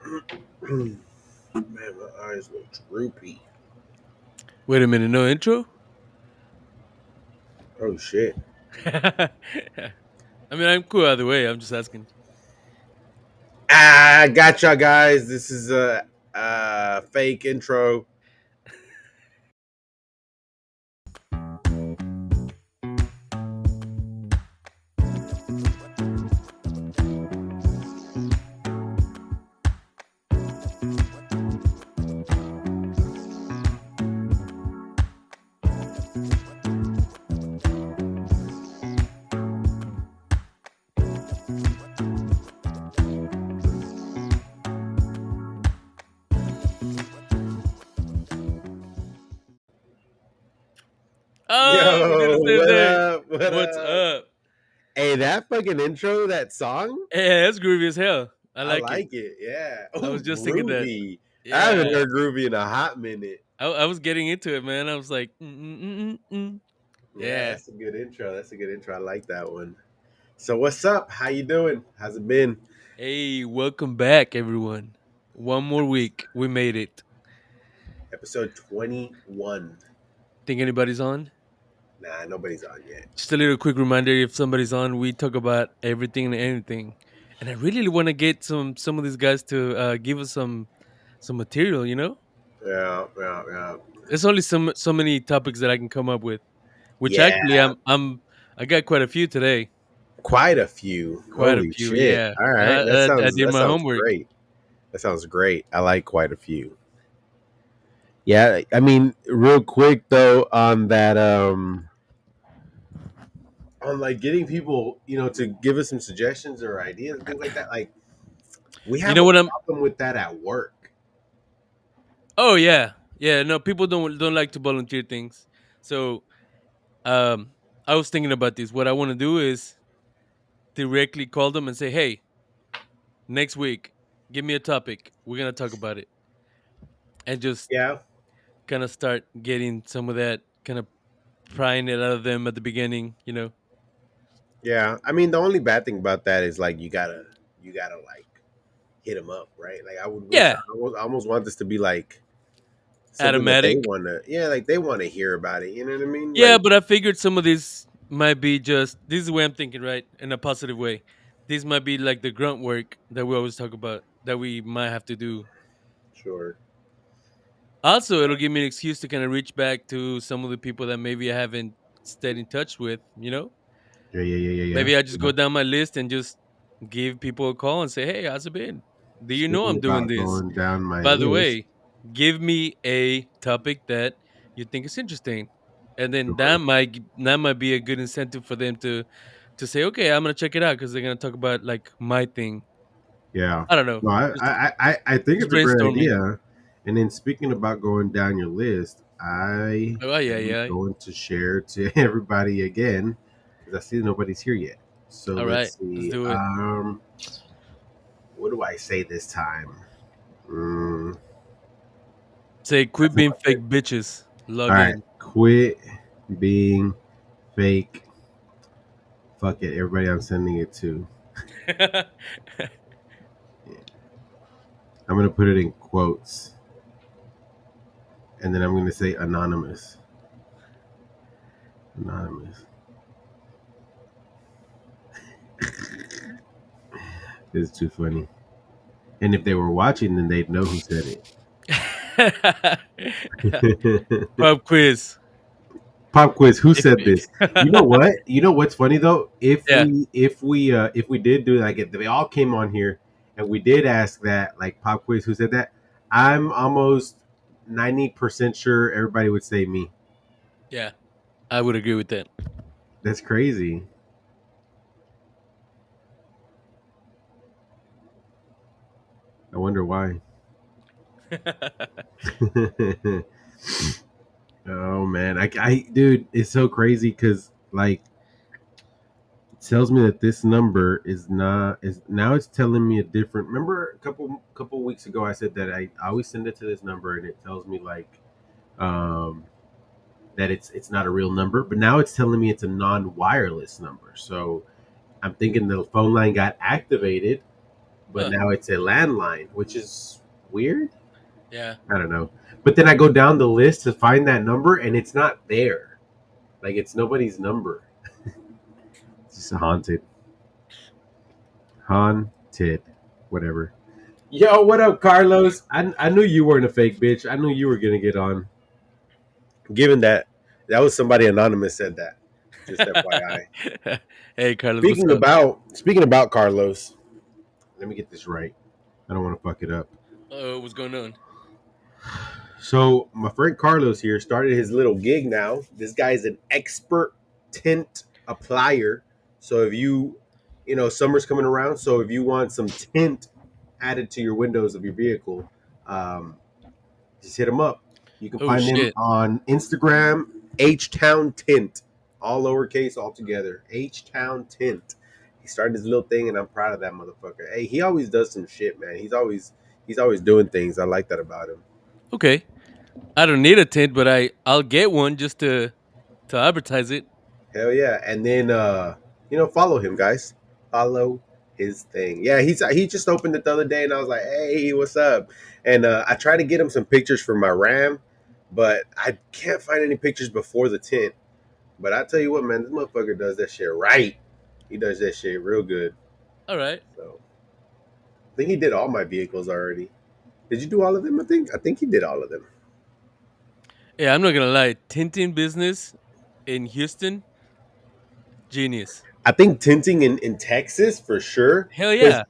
Man, my eyes look droopy. Wait a minute, no intro? Oh shit. I mean, I'm cool either way. I'm just asking. Gotcha, guys. This is a fake intro. Oh, we did Yo, the same what thing. up? What What's up? up? Hey, that fucking intro, that song, Hey, that's groovy as hell. I I like it. like it. Yeah. I Oh, was just thinking that. groovy. I haven't Yeah, heard groovy in a hot minute. I was getting into it, man. I was like, Yeah, yeah. that's a good intro. That's a good intro. I like that one. So, what's up? How you doing? How's it been? Hey, welcome back, everyone. One more week, we made it. Episode 21. Think anybody's on? Nah, nobody's on yet. Just a little quick reminder: if somebody's on, we talk about everything and anything. And I really want to get some of these guys to give us some material. Yeah, yeah, yeah. There's only so many topics that I can come up with. Which Yeah, actually, I got quite a few today. quite a few. Quite a Holy few, shit! yeah. All right, I did that my sounds homework. great. That sounds great. I like quite a few. Yeah, I mean, real quick though, on like getting people, to give us some suggestions or ideas and things like that. Like, we You have know a what I'm? problem with that at work. Oh yeah, yeah. No, people don't like to volunteer things. So um, I was thinking about this. What I want to do is directly call them and say, "Hey, next week, give me a topic. We're gonna talk about it," and just Yeah, kind of start getting some of that kind of prying it out of them at the beginning. yeah. I mean, the only bad thing about that is like you gotta like hit them up, right? Like, I would wish Yeah, I almost want this to be like something that they automatic. want to, yeah, like they want to hear about it. You know what I mean? Yeah, Like, but I figured some of this might be just this is the way I'm thinking, right? In a positive way. This might be like the grunt work that we always talk about that we might have to do. sure. Also, it'll give me an excuse to kind of reach back to some of the people that maybe I haven't stayed in touch with. Yeah, yeah, yeah, yeah, Maybe I just yeah. go down my list and just give people a call and say, "Hey, how's it been? Do you know Speaking I'm doing about this? going down my By the list, way, give me a topic that you think is interesting." And then sure. that might be a good incentive for them to say, "Okay, I'm gonna check it out because they're gonna talk about like my thing." Yeah. I don't know, No, just I think just it's a great brainstorming. idea. And then speaking about going down your list, I Oh yeah, am yeah. going to share to everybody again because I see nobody's here yet. So All right, let's let's see. do it. What do I say this time? Mm, Say, quit that's a being good. fake bitches. All Log right. in. Quit being fake. Fuck it. Everybody I'm sending it to. I'm going to put it in quotes. And then I'm going to say anonymous. Anonymous. It's too funny. And if they were watching, then they'd know who said it. Pub quiz. Pop quiz. Who If said this? You know what? You know what's funny though? If yeah, we did do like if they all came on here and we did ask that like pop quiz, who said that? I'm almost 90% sure everybody would say me. yeah, I would agree with that. That's crazy. I wonder why. Oh man, dude, it's so crazy because like it tells me that this number is not is now it's telling me a different. Remember a couple weeks ago I said that I always send it to this number and it tells me like um that it's not a real number, but now it's telling me it's a non-wireless number. So I'm thinking the phone line got activated but Huh. now it's a landline, which is weird. Yeah. I don't know. But then I go down the list to find that number, and it's not there. Like it's nobody's number. It's just haunted, haunted, whatever. Yo, what up, Carlos? I knew you weren't a fake bitch. I knew you were gonna get on. Given that that was somebody anonymous said that. Just FYI. Hey, Carlos, what's Speaking up? about speaking about Carlos, let me get this right. I don't want to fuck it up. What's going on? So my friend Carlos here started his little gig now. This guy is an expert tint applier. So if summer's coming around. So if you want some tint added to your windows of your vehicle, um, just hit him up. You can Oh find him shit. on Instagram, H Town Tint, all lowercase, all together. H Town Tint. He started his little thing, and I'm proud of that motherfucker. Hey, he always does some shit, man. He's always doing things. I like that about him. Okay. I don't need a tint, but I'll get one just to advertise it. Hell yeah! And then follow him, guys. Follow his thing. Yeah, he just opened it the other day, and I was like, hey, what's up? And I tried to get him some pictures for my Ram, but I can't find any pictures before the tint. But I tell you what, man, this motherfucker does that shit right. He does that shit real good. All right. So I think he did all my vehicles already. Did you do all of them? I think he did all of them. Yeah, I'm not gonna lie. Tinting business in Houston, genius. I think tinting in Texas for sure. Hell Because yeah.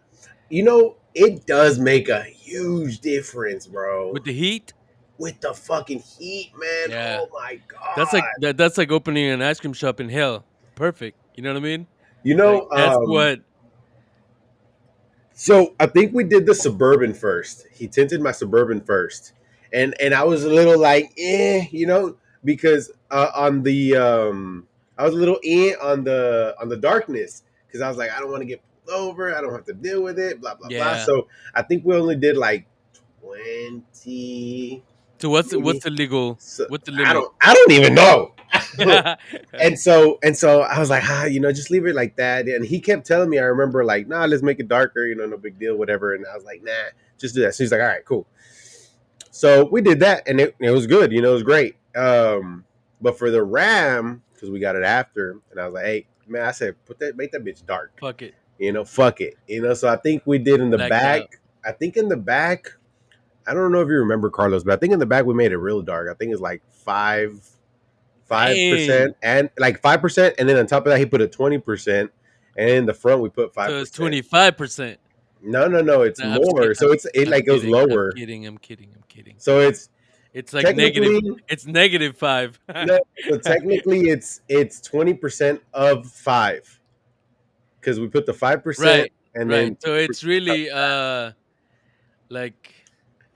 it does make a huge difference, bro. With the heat. With the fucking heat, man. Yeah. Oh my That's like god. that's like opening an ice cream shop in hell. Perfect. You know what I mean? You Like know, that's um, what. So I think we did the suburban first. He tinted my suburban first, and I was a little like, because on the I was a little on the darkness because I was like, I don't want to get pulled over. I don't have to deal with it. Blah blah blah. Yeah. So I think we only did like 20, So what's maybe. the legal So what's the I limit? don't even know. And so I was like, just leave it like that. And he kept telling me, I remember like, nah, let's make it darker, no big deal, whatever. And I was like, nah, just do that. So he's like, all right, cool. So we did that, and it was good, it was great. But for the Ram, because we got it after, and I was like, hey, man, I said, make that bitch dark, Fuck it. fuck it, So I think we did in the Black it back. out. I think in the back, I don't know if you remember Carlos, but I think in the back we made it real dark. I think it's like 5% Dang. and like 5%, and then on top of that he put a 20%, and in the front we put five So it's percent 25%. No, it's Nah, I'm just kidding. more. So it I'm like goes kidding. I'm lower. kidding. I'm kidding. I'm kidding. So it's It's like negative. technically It's negative five. no. So technically it's 20% of five because we put the 5% Right. and Right. then So 20% it's of really that. like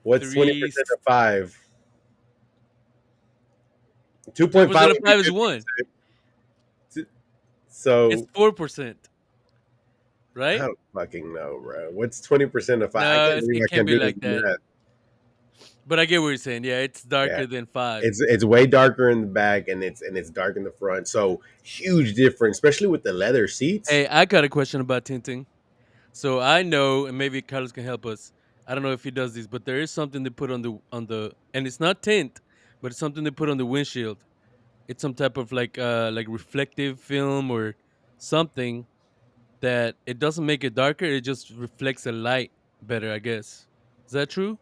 What's twenty three. percent of five? Two Three point five percent of would be five is one. 50%. It's So 4%, I right? don't fucking know, bro. What's 20% of five? I No, can't believe it I can't can't be do this like that. math. But I get what you're saying. Yeah, it's Yeah. darker than five. It's way darker in the back, and it's dark in the front. So huge difference, especially with the leather seats. Hey, I got a question about tinting. So I know, and maybe Carlos can help us. I don't know if he does this, but there is something they put on the, and it's not tint, but it's something they put on the windshield. It's some type of like reflective film or something that it doesn't make it darker. It just reflects the light better, I guess. Is that true?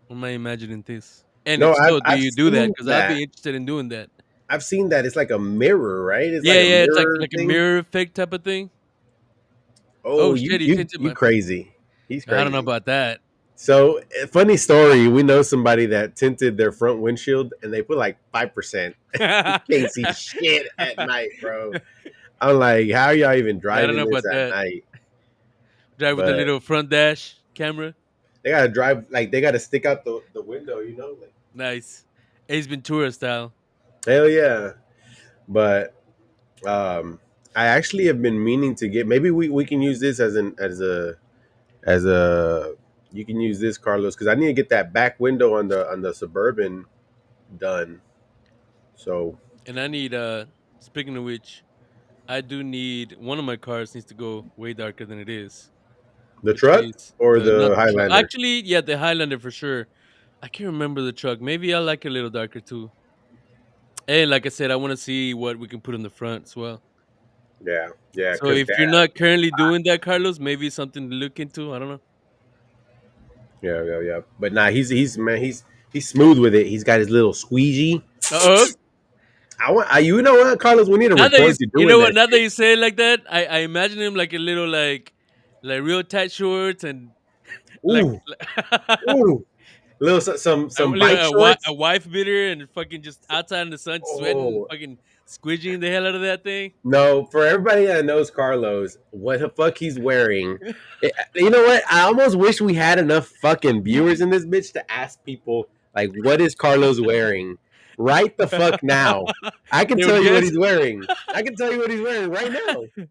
Or am I imagining this? And No, if I've so, do I've you do that? seen Because I'd that. be interested in doing that. I've seen that. It's like a mirror, right? It's like Yeah, a yeah, it's like mirror like a thing. mirror effect type of thing. Oh, Oh you shit, he you tinted you my. crazy? He's I don't know crazy. about that. So funny story. We know somebody that tinted their front windshield, and they put like 5%. You Yeah, can't see shit at night, bro. I'm like, how are y'all even I don't driving know this about at that. night? Drive with the But little front dash camera. they gotta drive like they gotta stick out the window, Like Nice. Ace Ventura style. hell yeah. But um, I actually have been meaning to get. Maybe we can use this as a you can use this, Carlos, because I need to get that back window on the suburban done. So And I need speaking of which, I do need one of my cars needs to go way darker than it is. The which truck is or the not the the truck. Highlander? Actually, yeah, the Highlander for sure. I can't remember the truck. Maybe I like it a little darker too. And like I said, I want to see what we can put in the front as well. Yeah, yeah, So because if you're not currently doing that, Carlos, maybe something to look into. I don't know. yeah, yeah, yeah. But nah, he's man, he's smooth with it. He's got his little squeegee. Uh-oh. You know what, Carlos? We need to Now that record you you doing know that what, now that shit. you say it like that, I imagine him like a little like real tight shorts and like Ooh, ooh, little some bike a shorts. wife beater and fucking just outside in the sun sweating, Oh fucking squidging the hell out of that thing. no, for everybody that knows Carlos, what the fuck he's wearing. You know what? I almost wish we had enough fucking viewers in this bitch to ask people like, what is Carlos wearing? Right the fuck now. I can They would tell you what guess. he's wearing. I can tell you what he's wearing right now.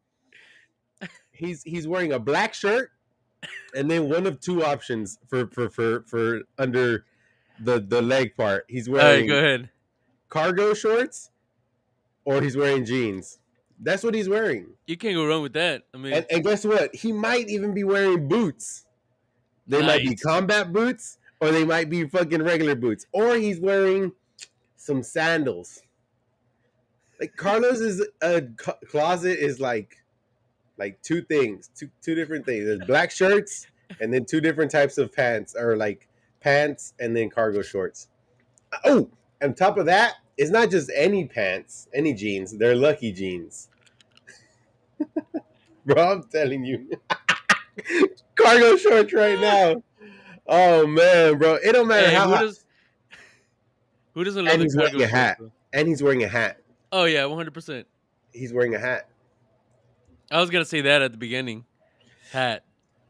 He's wearing a black shirt and then one of two options for under the leg part. He's All right, go wearing ahead. cargo shorts or he's wearing jeans. That's what he's wearing. You can't go wrong with that. I mean, And guess what? He might even be wearing boots. They might be nice. combat boots or they might be fucking regular boots. Or he's wearing some sandals. Like Carlos is a closet is like two things, two different things. There's black shirts and then two different types of pants, or like pants and then cargo shorts. Oh, on top of that, it's not just any pants, any jeans. They're lucky jeans, bro. I'm telling you, cargo shorts right now. Oh man, bro, it don't matter Hey, how hot. who doesn't love And the he's wearing cargo a shorts hat. though? And he's wearing a hat. Oh yeah, 100%. He's wearing a hat. I was gonna say that at the beginning. Hat.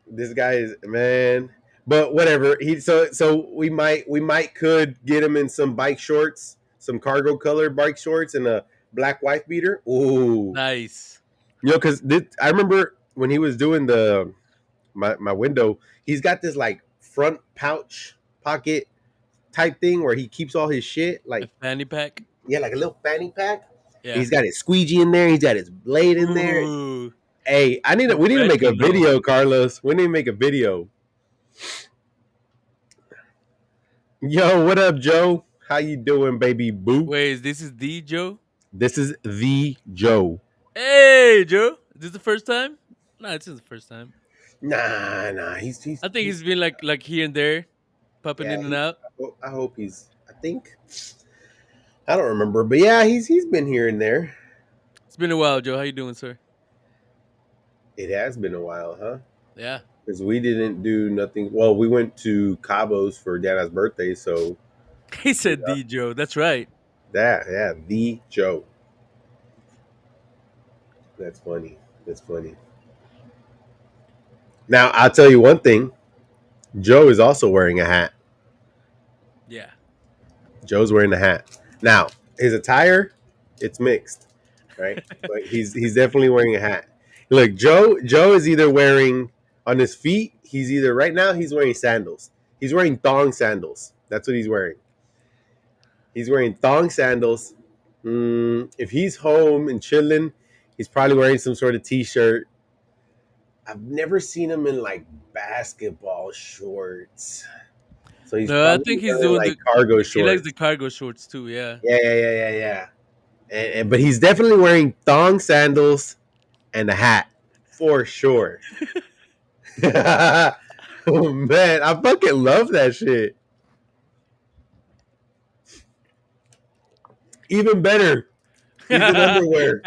This guy is man. But whatever. So we might could get him in some bike shorts, some cargo color bike shorts, and a black wife beater. Ooh, Nice. because I remember when he was doing my window, he's got this like front pouch pocket type thing where he keeps all his shit, A like fanny pack. yeah, like a little fanny pack. Yeah. He's got his squeegee in there. He's got his blade in there. Ooh, Hey, we need to make a professional. video, Carlos. We need to make a video. Yo, what up, Joe? How you doing, baby boo? Wait, this is the Joe? This is the Joe. Hey, Joe. Is this the first time? No, this is the first time. Nah. I think he's been like here and there, popping Yeah. in and out. I hope he's. I think I don't remember, but yeah, he's been here and there. It's been a while, Joe. How you doing, sir? It has been a while, huh? Yeah. Because we didn't do nothing. Well, we went to Cabos for Dana's birthday, so He said the Joe. That's right. yeah, the Joe. That's funny. That's funny. Now I'll tell you one thing. Joe is also wearing a hat. Yeah. Joe's wearing a hat. Now, his attire, it's mixed, right? But he's definitely wearing a hat. Look, Joe is either wearing on his feet, he's either right now he's wearing sandals. He's wearing thong sandals. That's what he's wearing. He's wearing thong sandals. If he's home and chilling, he's probably wearing some sort of t-shirt. I've never seen him in like basketball shorts. So he's No, I probably think he's wearing doing like the. cargo He likes shorts. the cargo shorts too. Yeah. Yeah. But he's definitely wearing thong sandals and a hat for sure. Oh man, I fucking love that shit. Even better, he's in underwear.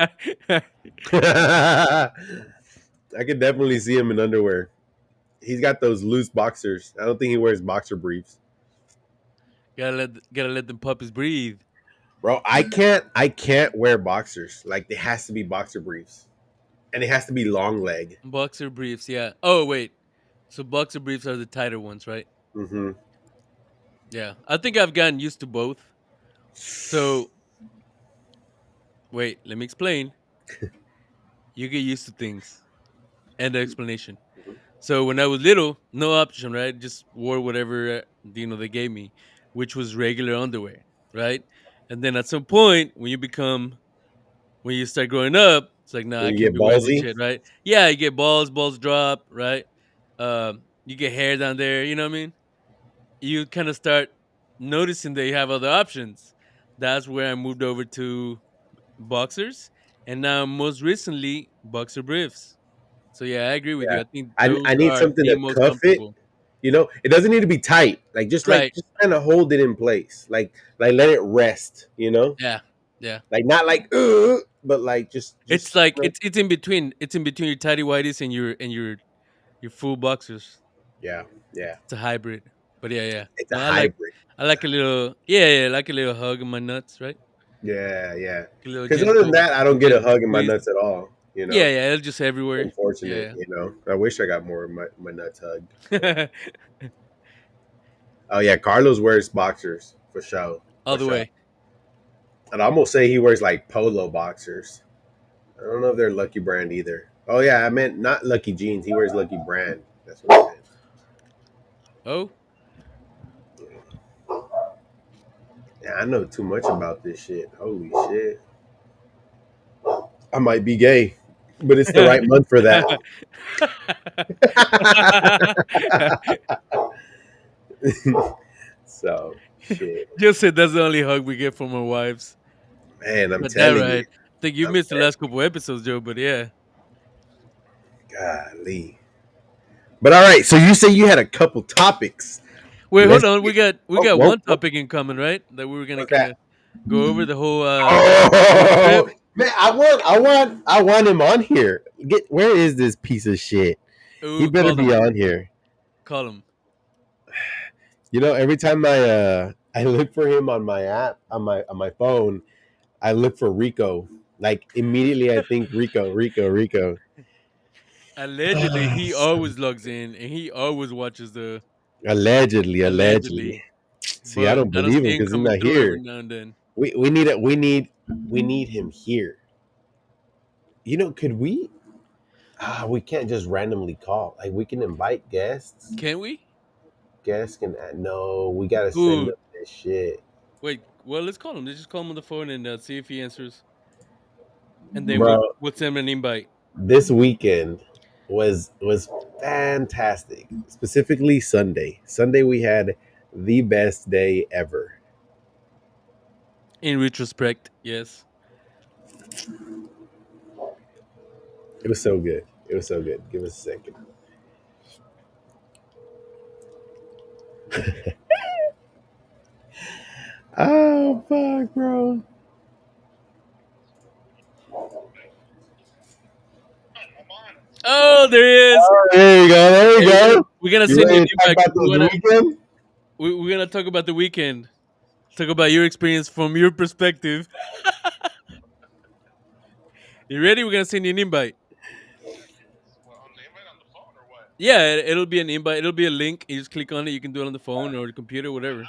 I could definitely see him in underwear. He's got those loose boxers. I don't think he wears boxer briefs. gotta let them puppies breathe. Bro, I can't wear boxers. Like it has to be boxer briefs. And it has to be long leg. Boxer briefs. Yeah. Oh wait. So boxer briefs are the tighter ones, right? Mm-hmm. Yeah. I think I've gotten used to both. So wait, let me explain. You get used to things. End of explanation. So when I was little, no option, right? Just wore whatever they gave me, which was regular underwear, right? And then at some point, when you start growing up, it's like, nah, When I you can't get be wearing this ballsy. shit, right? Yeah, you get balls drop, right? you get hair down there. You know what I mean? You kind of start noticing that you have other options. That's where I moved over to boxers, and now most recently boxer briefs. So yeah, I agree with you. Yeah. I think I those need are something the to most cuff it. comfortable. It doesn't need to be tight. Right. Just kind of hold it in place. Like let it rest. Yeah. Yeah. Like not like but like It's just like it's in between. It's in between your tidy whities and your full boxers. yeah, yeah. It's a hybrid. But yeah, yeah. It's a No, hybrid. I like a little yeah, like a little hug in my nuts, right? Yeah, yeah. A little Because other than that, I don't get a gentle hug in my squeeze. nuts at all. Yeah, yeah, it's just everywhere. Unfortunate. Yeah. I wish I got more of my nuts hugged. But Yeah. oh yeah, Carlos wears boxers for sure, All for the sure. way. I'd almost say he wears like polo boxers. I don't know if they're Lucky Brand either. Oh yeah, I meant not Lucky Jeans. He wears Lucky Brand. That's what I meant. Oh, Yeah, I know too much about this shit. Holy shit. I might be gay, but it's the right month for that. So shit. just said that's the only hug we get from our wives. Man, I'm But that telling right. you. I think you I'm missed the telling last couple episodes, Joe. But yeah. you. Golly. But all right, so you say you had a couple topics. Wait, hold Let's on. get We whoa, got whoa, one whoa. topic in common, right? That we were gonna What's kind that? of go over the whole trip. Oh man, I want him on here. Where is this piece of shit? He Ooh, better call be them. on here. Call them. Every time I look for him on my app on my phone, I look for Rico. Like immediately I think Rico, Rico, Rico. Allegedly, he always logs in and he always watches the Allegedly, allegedly. allegedly. See, I But don't I don't believe him see him because he's coming not through every here. now and then. We need him here. Could we? We can't just randomly call. Like we can invite guests. Can we? Guests can no. We gotta send Ooh, them this shit, wait. Well, let's call him. Let's just call him on the phone and see if he answers, and then bro. we'll send him an invite. This weekend was fantastic. Specifically Sunday. Sunday we had the best day ever. In retrospect, yes. It was so good. It was so good. Give us a second. Oh fuck, bro. Oh, there he is. Oh, there you go. There you Hey, go. we're gonna You send you ready an to talk invite about because the weekend? we're gonna talk about the weekend. Talk about your experience from your perspective. You ready? We're gonna send you an invite. Yeah, it'll be an invite. It'll be a link. You just click on it. You can do it on the phone or the computer, whatever.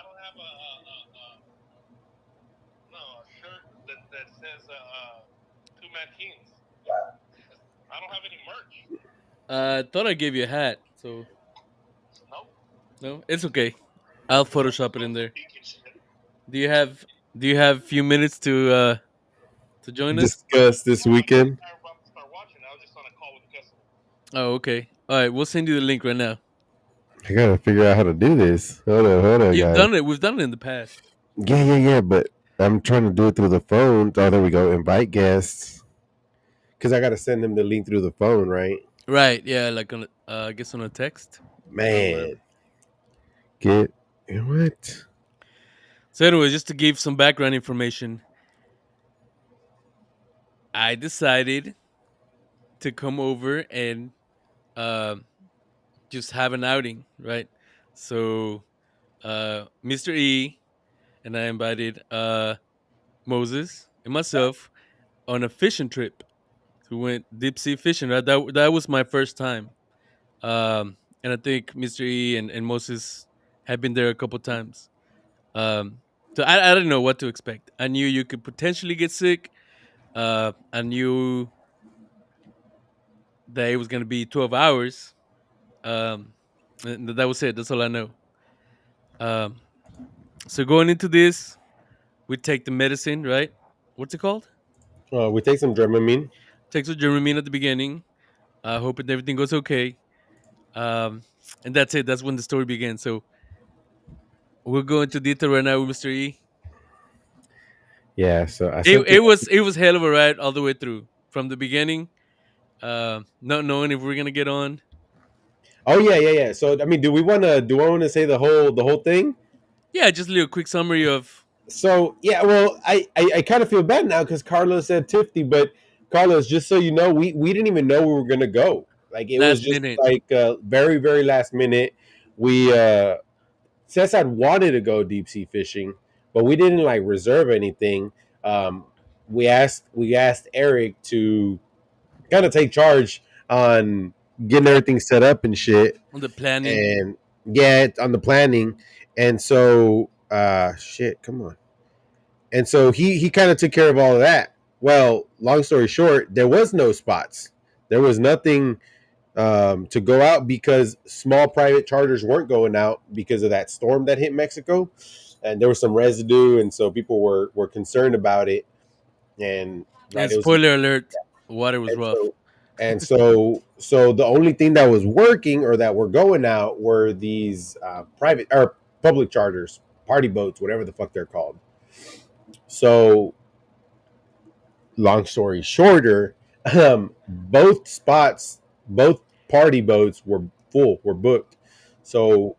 I thought I gave you a hat, so no, it's okay. I'll Photoshop it in there. Do you have Do you have a few minutes to join us? Discuss this weekend. Oh, okay. All right, we'll send you the link right now. I gotta figure out how to do this. Hold on, You've guys. done it. We've done it in the past. Yeah, yeah, yeah. But I'm trying to do it through the phone. Oh, there we go. Invite guests. Because I gotta send them the link through the phone, right? Right? Yeah, like on I guess on a text or whatever. Man, get what? So anyway, just to give some background information, I decided to come over and um just have an outing, right? So Mr. E and I invited Moses and myself on a fishing trip. So we went deep sea fishing. Right? That was my first time. And I think Mr. E and Moses had been there a couple times. Um, so I didn't know what to expect. I knew you could potentially get sick. I knew that it was going to be 12 hours. Um, and that was it. That's all I know. Um, so going into this, we take the medicine, right? What's it called? We take some Dramamine. Takes a Dramamine at the beginning, hoping everything goes okay. Um, and that's it. That's when the story begins. So we'll go into detail right now with Mr. E. Yeah, so I It, sent it it. was it was hell of a ride all the way through from the beginning. Not knowing if we're gonna get on. Oh yeah, yeah, yeah. So I mean, do I want to say the whole thing? Yeah, just a little quick summary of So yeah, well, I kind of feel bad now because Carlos said Tifty, but Carlos, just so you know, we didn't even know we were gonna go. Like it was last just minute. like very very last minute. We Cesar wanted to go deep sea fishing, but we didn't like reserve anything. Um, we asked Eric to kind of take charge on getting everything set up and shit, On the planning. and yeah, on the planning. And so shit, come on. And so he kind of took care of all of that. Well, long story short, there was no spots. There was nothing to go out because small private charters weren't going out because of that storm that hit Mexico, and there was some residue, and so people were concerned about it. And And right, it was spoiler alert, water was and rough. so and so the only thing that was working or that were going out were these private or public charters, party boats, whatever the fuck they're called. So long story shorter, both spots, both party boats were full, were booked. So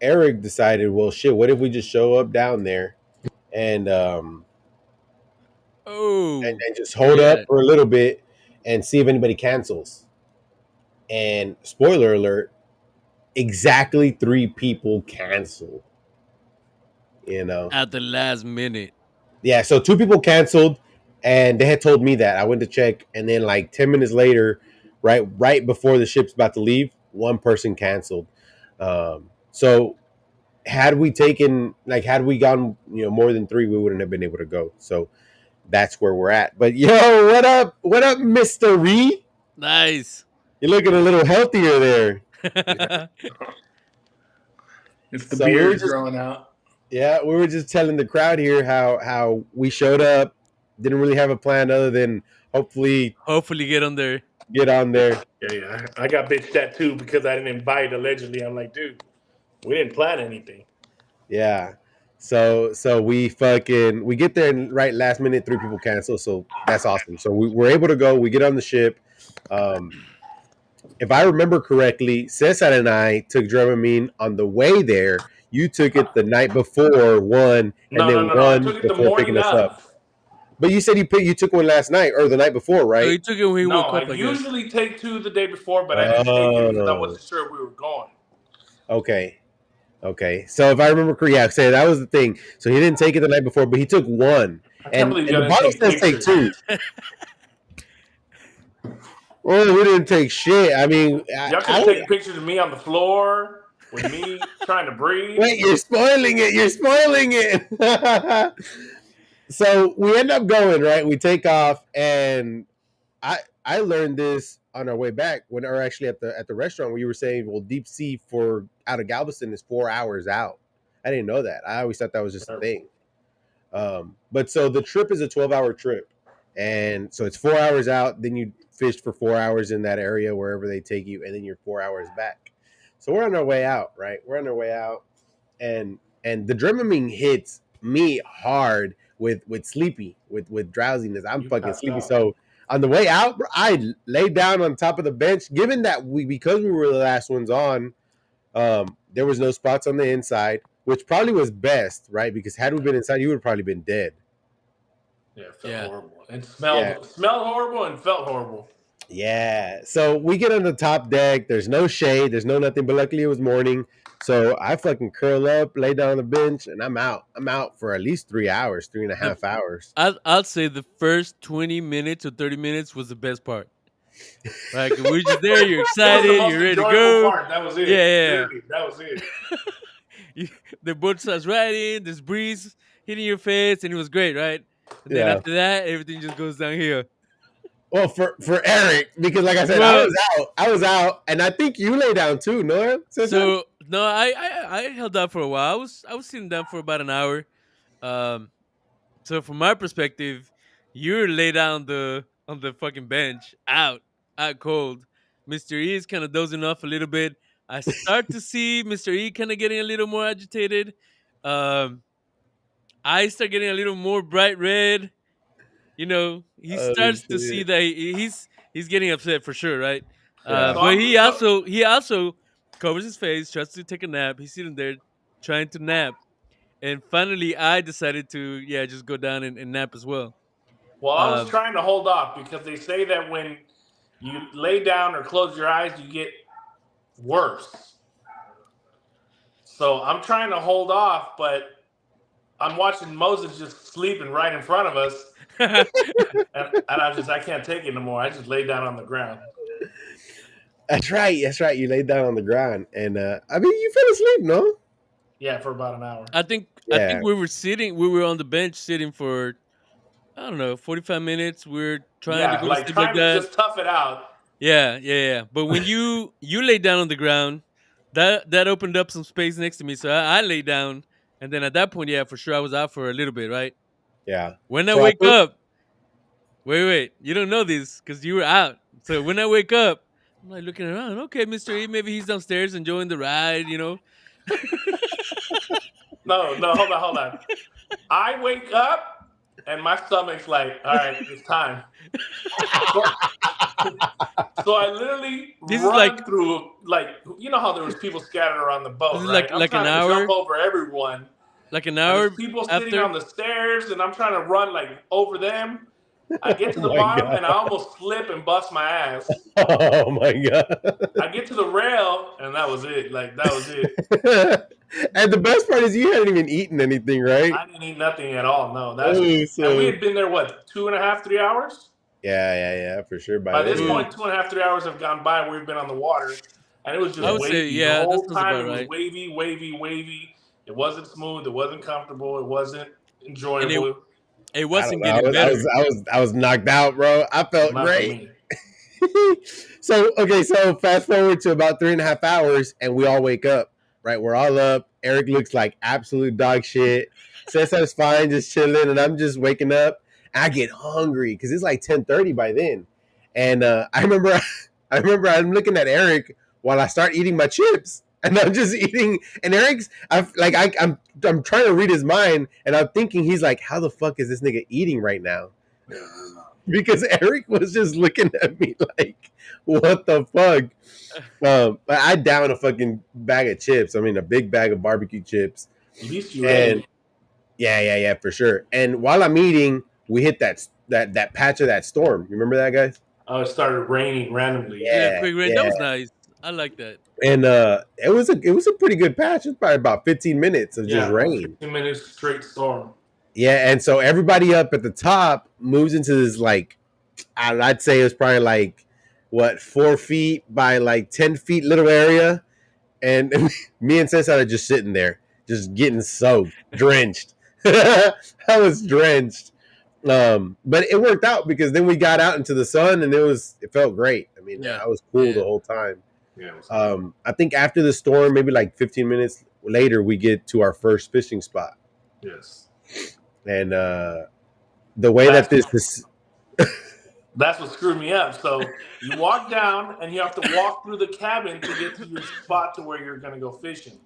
Eric decided, well, shit, what if we just show up down there and Oh, and just I hold hear up that. for a little bit and see if anybody cancels. And spoiler alert, exactly three people canceled. You know, At the last minute. yeah. So two people canceled, and they had told me that. I went to check, and then like 10 minutes later, right before the ship's about to leave, one person canceled. So had we gone, more than three, we wouldn't have been able to go. So that's where we're at. But yo, what up, Mister Reed? Nice. You're looking a little healthier there. If the So we were beard's just growing out. Yeah, we were just telling the crowd here how we showed up, didn't really have a plan other than hopefully Hopefully get on there. get on Yeah, there. yeah, yeah. I got bitched at too because I didn't invite allegedly. I'm like, dude, we didn't plan anything. Yeah. So we get there and right last minute three people cancel, so that's awesome. So we're able to go, we get on the ship. Um if I remember correctly, Cesar and I took Dramamine on the way there. You took it the night before one, and No, no, then no, no. I one took it the before morning picking us up. of. But you said you took one last night or the night before, No, right? he took it when he No, woke I up, I guess. usually take two the day before, but I didn't take it because I Oh, wasn't sure we were going. okay. Okay. So if I remember correctly, yeah, say that was the thing. So he didn't take it the night before, but he took one. I can't And believe and y'all the didn't bottle take says take pictures. two. Oh, we didn't take shit. I mean, Y'all could I have don't. taken pictures of me on the floor with me trying to breathe. Wait, you're spoiling it. You're spoiling it. So we end up going, right? We take off, and I learned this on our way back when, or actually at the restaurant where you were saying, well, deep sea for out of Galveston is 4 hours out. I didn't know that. I always thought that was just a thing. But so the trip is a 12-hour trip. And so it's 4 hours out. Then you fish for 4 hours in that area, wherever they take you. And then you're 4 hours back. So we're on our way out, right? We're on our way out. And the Dramamine hits me hard with sleepy, with drowsiness. I'm You fucking passed sleepy. out. So on the way out, bro, I laid down on top of the bench. Given that because we were the last ones on, there was no spots on the inside, which probably was best, right? Because had we been inside, you would have probably been dead. Yeah, it felt Yeah. horrible. It Yeah. smelled horrible and felt horrible. Yeah. So we get on the top deck. There's no shade. There's no nothing. But luckily it was morning. So I fucking curl up, lay down on the bench, and I'm out. I'm out for at least 3 hours, three and a The half hours. I'll say the first 20 minutes or 30 minutes was the best part. Like we're just there, you're It was the excited, most you're ready to enjoyable go. part. That was Yeah, it. yeah, Literally, that was it. yeah. The boat starts riding, there's breeze hitting your face, and it was great, right? And then Yeah. after that, everything just goes down here. Well, for Eric, because like I said, I Well, was out. I was out, and I think you lay down too, Noah. Cesar? so no, I held out for a while. I was sitting down for about an hour. Um, so from my perspective, you're laid down on the fucking bench, out cold. Mister E is kind of dozing off a little bit. I start to see Mr. E kind of getting a little more agitated. Um, I start getting a little more bright red. He Oh starts to see shit! that he's getting upset for sure, right? Yeah, So But I'm so he also covers his face, tries to take a nap. He's sitting there trying to nap, and finally, I decided to just go down and nap as well. well. I was Um, trying to hold off because they say that when you lay down or close your eyes, you get worse. So I'm trying to hold off, but I'm watching Moses just sleeping right in front of us, and I can't take it no more. I just lay down on the ground. that's right. That's right. You laid down on the ground, and I mean, you fell asleep, no? Yeah, for about an hour. I think Yeah, we were on the bench sitting for, I don't know, 45 minutes. We're trying to Yeah, go to like sleep like trying to that. just tough it out. Yeah, yeah, yeah. But when you lay down on the ground, that opened up some space next to me, so I lay down, and then at that point, yeah, for sure, I was out for a little bit, right? yeah. When I So I wake put up, wait, you don't know this because you were out. So when I wake up, I'm like looking around. Okay, Mister E, maybe he's downstairs enjoying the ride. No, no, hold on. I wake up and my stomach's like, all right, it's time. So, so I literally This is like run through, like, you know how there was people scattered around the this boat, is right? like I'm like an trying to jump hour, over everyone, like an and there's hour people sitting after. on the stairs, and I'm trying to run like over them. I get to oh the my bottom god! and I almost slip and bust my ass. Oh my god! I get to the rail and that was it. Like that was it. And the best part is you hadn't even eaten anything, right? I didn't eat nothing at all. No, Oh, and we so had been there what 2.5, 3 hours. yeah, for sure. By By this then, Ooh, point, 2.5, 3 hours have gone by. We've been on the water, and it was I just yeah, would say, wavy the yeah, that whole sounds time. about It was right. wavy, wavy, wavy. It wasn't smooth. It wasn't comfortable. It wasn't And it enjoyable. it I don't wasn't know. I getting was, I better. was, I was, I was knocked out, bro. I felt Not for great. me. So okay, so fast forward to about 3.5 hours, and we all wake up. Right, we're all up. Eric looks like absolute dog shit. Cesar's fine, just chilling, and I'm just waking up. I get hungry because it's like 10:30 by then, and I remember, I remember I'm looking at Eric while I start eating my chips, and I'm just eating. And Eric's, I'm trying to read his mind, and I'm thinking he's like, how the fuck is this nigga eating right now? Because Eric was just looking at me like, "What the fuck?" But I down a fucking bag of chips. I mean, a big bag of barbecue chips, At least you and ate. yeah, for sure. And while I'm eating, we hit that patch of that storm. You remember that, guys? Oh, it started raining randomly. Yeah, Yeah, quick rain. That yeah. was nice. I like that. And it was a pretty good patch. It was probably about 15 minutes of just Yeah, about rain. 15 minutes straight storm. Yeah, and so everybody up at the top moves into this like I'd say it was probably like what 4 feet by like 10 feet little area, and me and Cesar are just sitting there, just getting soaked, drenched. I was drenched, but it worked out because then we got out into the sun and it felt great. I mean, Yeah, I was cool yeah. the whole time. Yeah, it was hot. I think after the storm, maybe like 15 minutes later, we get to our first fishing spot, Yes. and the way that That's this That's what screwed me up. So you walk down and you have to walk through the cabin to get to your spot to where you're going to go fishing.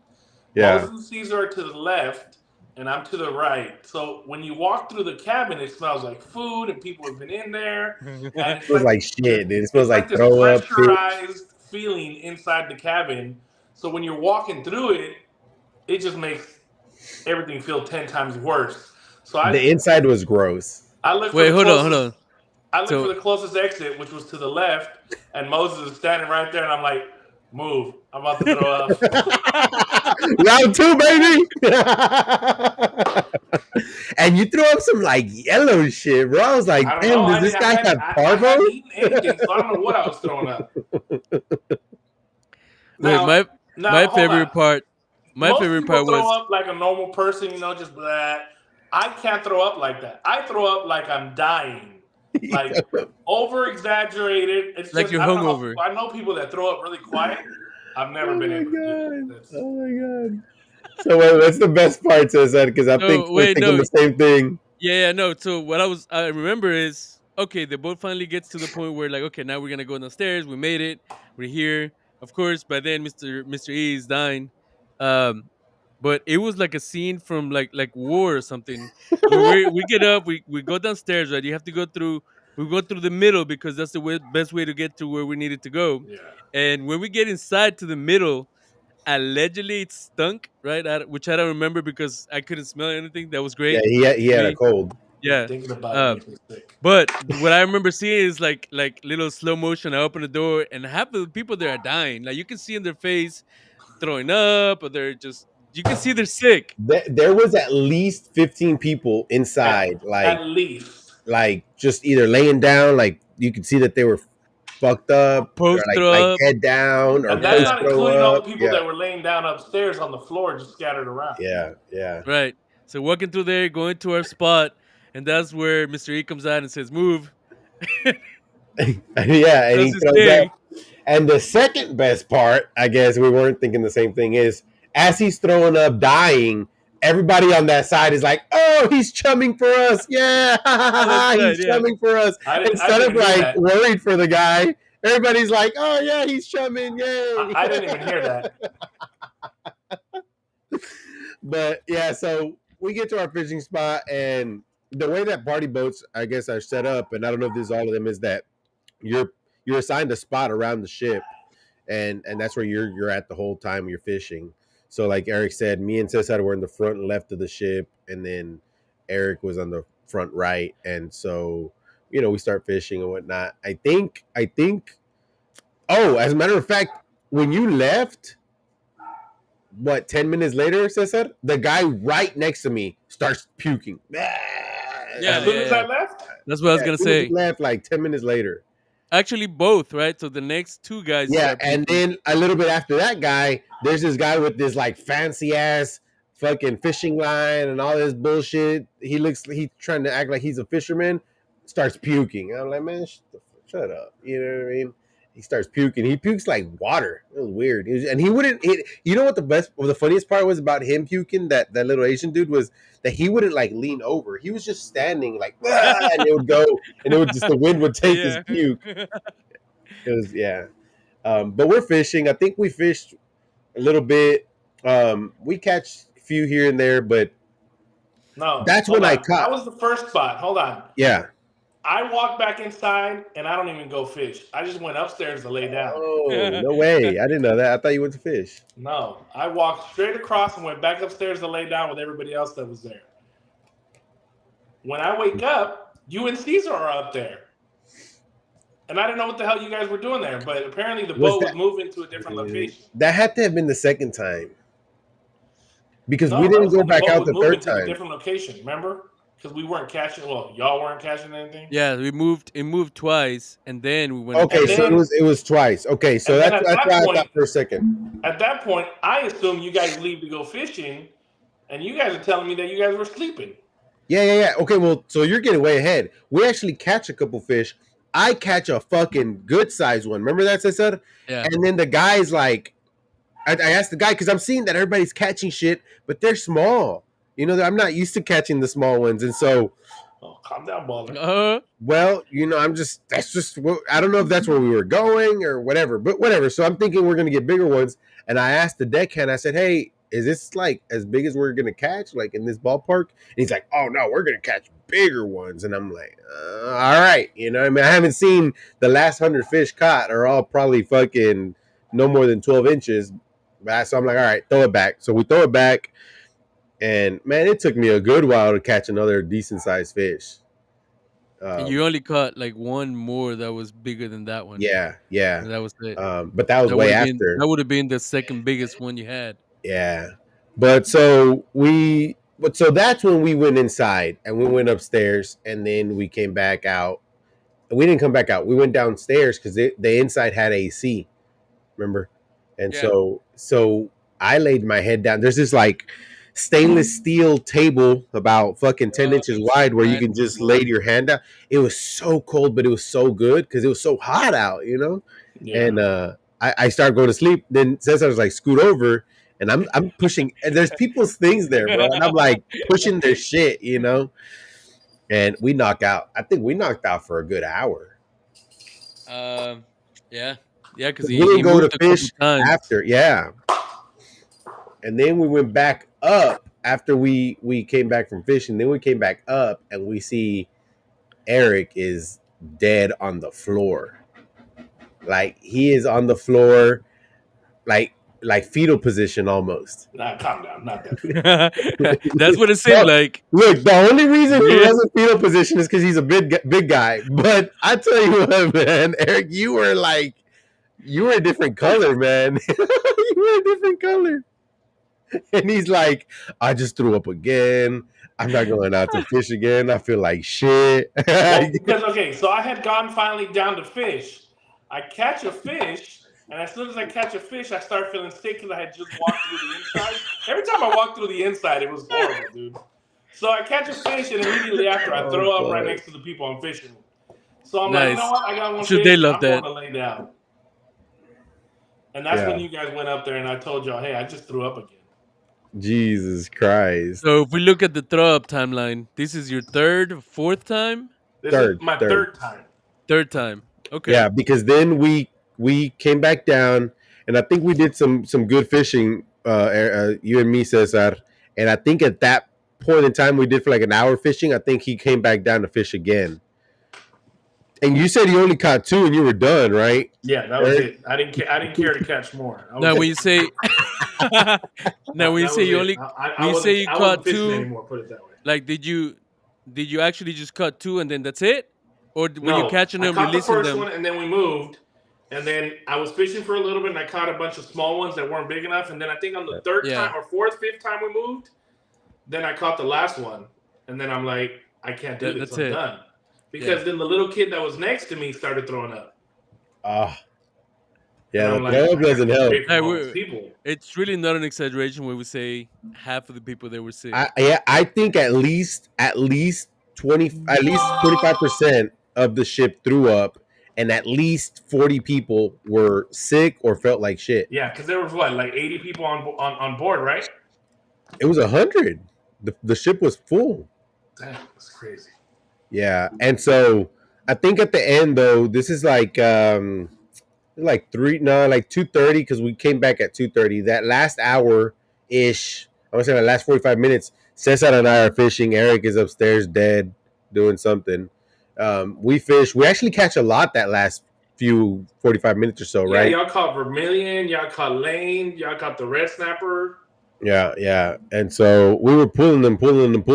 yeah, Moses and Caesar are to the left and I'm to the right. So when you walk through the cabin, it smells like food and people have been in there. And it smells like shit, dude. It smells it's like like this throw up, fish. pressurized feeling inside the cabin. So when you're walking through it, it just makes everything feel 10 times worse. So The inside was gross. I look for Wait, the hold on, hold closest on. I look for So the closest exit, which was to the left, and Moses is standing right there, and I'm like, "Move! I'm about to throw up." Round two, baby. And you threw up some like yellow shit, bro. I was I like, don't damn, know. does this guy have I parvo? hadn't eaten anything, so I don't know what I was throwing up. wait, Now, my hold on. favorite part, my Most favorite people part throw was up like a normal person, just blah. I can't throw up like that. I throw up like I'm dying, like over exaggerated. It's like just you're I don't know hungover. how I know people that throw up really quiet. I've never Oh been my able to do it. god. That's Oh my god. So wait, what's the best part to that? Because I think So we're wait, thinking no, the same thing. yeah, no. So what I remember is, okay, the boat finally gets to the point where like, okay, now we're gonna go downstairs. We made it. We're here. Of course, by then Mr. E is dying. Um, but it was like a scene from like war or something, where we get up, we go downstairs, right? You have to go through. We go through the middle because that's the best way to get to where we needed to go. Yeah. And when we get inside to the middle, allegedly it stunk, right? Which I don't remember because I couldn't smell anything. That was Yeah, great he for had a me. cold. Yeah. Thinking about it Uh, makes me sick. but what I remember seeing is like little slow motion. I open the door and half of the people there are dying. Like you can see in their face throwing up, or they're just you can see they're sick. There was at least 15 people At inside, at least. like just either laying down, like you could see that they were fucked up, or Post like throw up. head down or And that's Yeah, post not throw including all the up. people Yeah, that were laying down upstairs on the floor just scattered around. yeah, yeah. right. So walking through there, going to our spot, and that's where Mr. E comes out and says, "Move." Yeah, and Does he his throws up. thing. And the second best part, I guess we weren't thinking the same thing, is as he's throwing up, dying, everybody on that side is like, "Oh, he's chumming for us! Yeah, Oh, that's right. he's Yeah. chumming for us!" I Instead of didn't hear like that. worried for the guy, everybody's like, "Oh yeah, he's chumming! Yay!" I didn't even hear that. But yeah, so we get to our fishing spot, and the way that party boats, I guess, are set up, and I don't know if this is all of them, is that you're you're assigned a spot around the ship, and that's where you're at the whole time you're fishing. So like Eric said, me and Cesar were in the front left of the ship, and then Eric was on the front right, and so we start fishing and whatnot. I think. Oh, as a matter of fact, when you left, what 10 minutes later, Cesar, the guy right next to me starts puking. Yeah, As soon yeah, as yeah. I left, That's what I was Yeah, as gonna soon as he say. left, like 10 minutes later. Actually, both, right? So the next two guys Yeah, start and puking. then a little bit after that guy, there's this guy with this like fancy ass fucking fishing line and all this bullshit. He's trying to act like he's a fisherman, starts puking. I'm like, man, shut up. You know what I mean? He starts puking. He pukes like water. It was weird. And he wouldn't. You know what the funniest part was about him puking? That little Asian dude was that he wouldn't like lean over. He was just standing like, "Ah," and it would go, and it would just the wind would take his Yeah. puke. It was yeah. But we're fishing. I think we fished a little bit. We catch a few here and there, but no, that's hold when I on. caught. That was the first spot. Hold on. Yeah. I walked back inside and I don't even go fish. I just went upstairs to lay down. Oh, no way. I didn't know that. I thought you went to fish. No, I walked straight across and went back upstairs to lay down with everybody else that was there. When I wake up, you and Caesar are up there. And I didn't know what the hell you guys were doing there, but apparently the Was boat was that moving to a different location. that had to have been the second time because No, we I didn't was go saying the back boat out was the moving third to a time. different location, remember? Because we weren't catching, well, y'all weren't catching anything. Yeah, we moved. It moved twice, and then we went. Okay, And so then, it was twice. Okay, so and then that's why I thought for a second. at that point, I assume you guys leave to go fishing, and you guys are telling me that you guys were sleeping. Yeah. Okay, well, so you're getting way ahead. We actually catch a couple fish. I catch a fucking good sized one. Remember that I said? Yeah. And then the guy's like, I asked the guy because I'm seeing that everybody's catching shit, but they're small. I'm not used to catching the small ones, and so, Oh, calm down, baller. well, that's just. I don't know if that's where we were going or whatever, but whatever. So I'm thinking we're gonna get bigger ones, and I asked the deckhand. I said, "Hey, is this like as big as we're gonna catch, like in this ballpark?" And he's like, "Oh no, we're gonna catch bigger ones." And I'm like, "All right, I mean, I haven't seen the last 100 fish caught are all probably fucking no more than 12 inches." So I'm like, "All right, throw it back." So we throw it back. And man, it took me a good while to catch another decent sized fish. And you only caught like one more that was bigger than that one. Yeah. And that was it. But that was way after. That would have been the second biggest one you had. Yeah. So that's when we went inside and we went upstairs and then we came back out. We didn't come back out. We went downstairs because the inside had AC. Remember? And Yeah. so I laid my head down. There's this like stainless steel table about fucking 10 inches wide where you can just lay your hand down. It was so cold, but it was so good because it was so hot out, Yeah. And I started going to sleep. Then Cesar was like, scoot over, and I'm pushing. And there's people's things there, bro, and I'm like pushing their shit, And we knocked out. I think we knocked out for a good hour. Yeah. Yeah, because 'Cause we he didn't go to moved a couple fish times. after. Yeah, and then we went back up after we came back from fishing. Then we came back up and we see Eric is dead on the floor. Like he is on the floor, like like fetal position almost. Nah, calm down. Not that fetal. That's what it seemed Well, like. look, the only reason he Weird. wasn't fetal position is because he's a big guy. But I tell you what, man, Eric, you were a different color, man. You were a different color. And he's like, I just threw up again. I'm not going out to fish again. I feel like shit. Well, because okay, so I had gone finally down to fish. I catch a fish, and as soon as I catch a fish, I start feeling sick because I had just walked through the inside. Every time I walked through the inside, it was horrible, dude. So I catch a fish, and immediately after, I Oh, throw up right fuck. next to the people I'm fishing with. So I'm like, you know Nice. what? I got I'm one sure they fish. love I'm going that. to lay down. And that's when Yeah. you guys went up there, and I told y'all, hey, I just threw up again. Jesus Christ. So if we look at the throw up timeline, this is your third, fourth time, This is Third, my third. third time. third time. Okay. Yeah, because then we came back down, and I think we did some good fishing. You and me, Cesar, and I think at that point in time we did for like an hour fishing. I think he came back down to fish again, and you said you only caught two, and you were done, right? Yeah, that was Eric? it. I didn't care to catch more. I Now was when you say now when you that say was you it. only when you say you I wasn't caught fishing two, anymore. Put it that way. like did you actually just cut two and then that's it? Or were you No, catching I them, caught the releasing first them? one, and then we moved. And then I was fishing for a little bit, and I caught a bunch of small ones that weren't big enough. And then I think on the third time Yeah. or fourth, fifth time we moved, then I caught the last one. And then I'm like, I can't do this. That's I'm it. done. Because Yeah. then the little kid that was next to me started throwing up. Ah, And yeah, I'm the like, throw up I got to doesn't get help. away from all these people. It's really not an exaggeration when we say half of the people that were sick. I think at least 25% of the ship threw up, and at least 40 people were sick or felt like shit. Yeah, because there was what, like 80 people on board, right? It was 100. The ship was full. Damn, that's crazy. Yeah, and so I think at the end though, this is like three, no, like 2:30 because we came back at 2:30. That last hour ish, I want to say the last 45 minutes. Cesar and I are fishing. Eric is upstairs dead doing something. We fish. We actually catch a lot that last few 45 minutes or so, Yeah, right? y'all caught vermilion, y'all caught lane, y'all caught the red snapper. Yeah, yeah. And so we were pulling them, and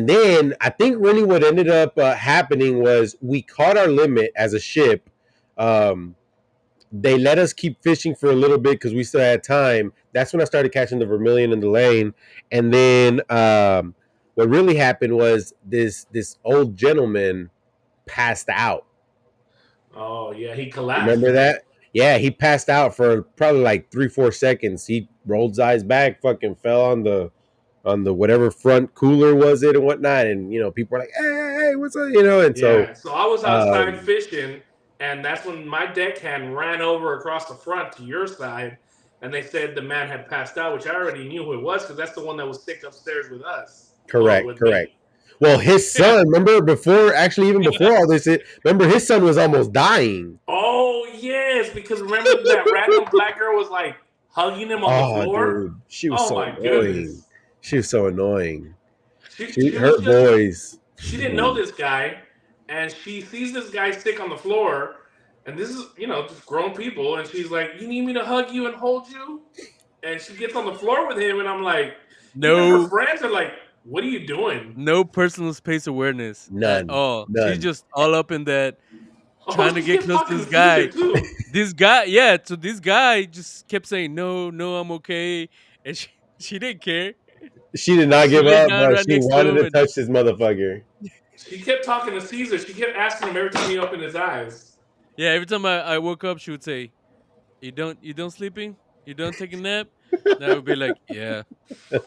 then I think really what ended up happening was we caught our limit as a ship. Um, they let us keep fishing for a little bit because we still had time. That's when I started catching the vermilion in the lane, and then what really happened was this old gentleman passed out. Oh yeah, he collapsed, Remember right? that? Yeah, he passed out for probably like 3-4 seconds. He rolled his eyes back, fucking fell on the whatever front cooler was it and whatnot, and people were like, "Hey, what's up?" And so Yeah. So I was outside um, fishing, and that's when my deckhand ran over across the front to your side, and they said the man had passed out, which I already knew who it was because that's the one that was sick upstairs with us. Well, correct, with me. correct. Well, his son, remember even before all this, remember his son was almost dying. Oh yes, because remember that random black girl was like hugging him on the Oh, floor. dude, she was Oh so my annoying. goodness. She was so annoying. She She was her just voice. she didn't know this guy, and she sees this guy sick on the floor, and this is just grown people, and she's like, "You need me to hug you and hold you?" And she gets on the floor with him, and I'm like, even her No friends are like, "What are you doing?" no personal space awareness at None, all. She's none. just all up in that Oh, trying to she get kept close to talking this to Caesar guy. too. This guy, yeah, so this guy just kept saying, "No, no, I'm okay." And she didn't care. She did She not she give laid up, down bro. right She next to wanted him to and touch this motherfucker. She kept talking to Caesar. She kept asking him every time he opened his eyes. yeah, every time I woke up she would say, you don't sleeping? You don't take a nap?" And I would be like, "Yeah."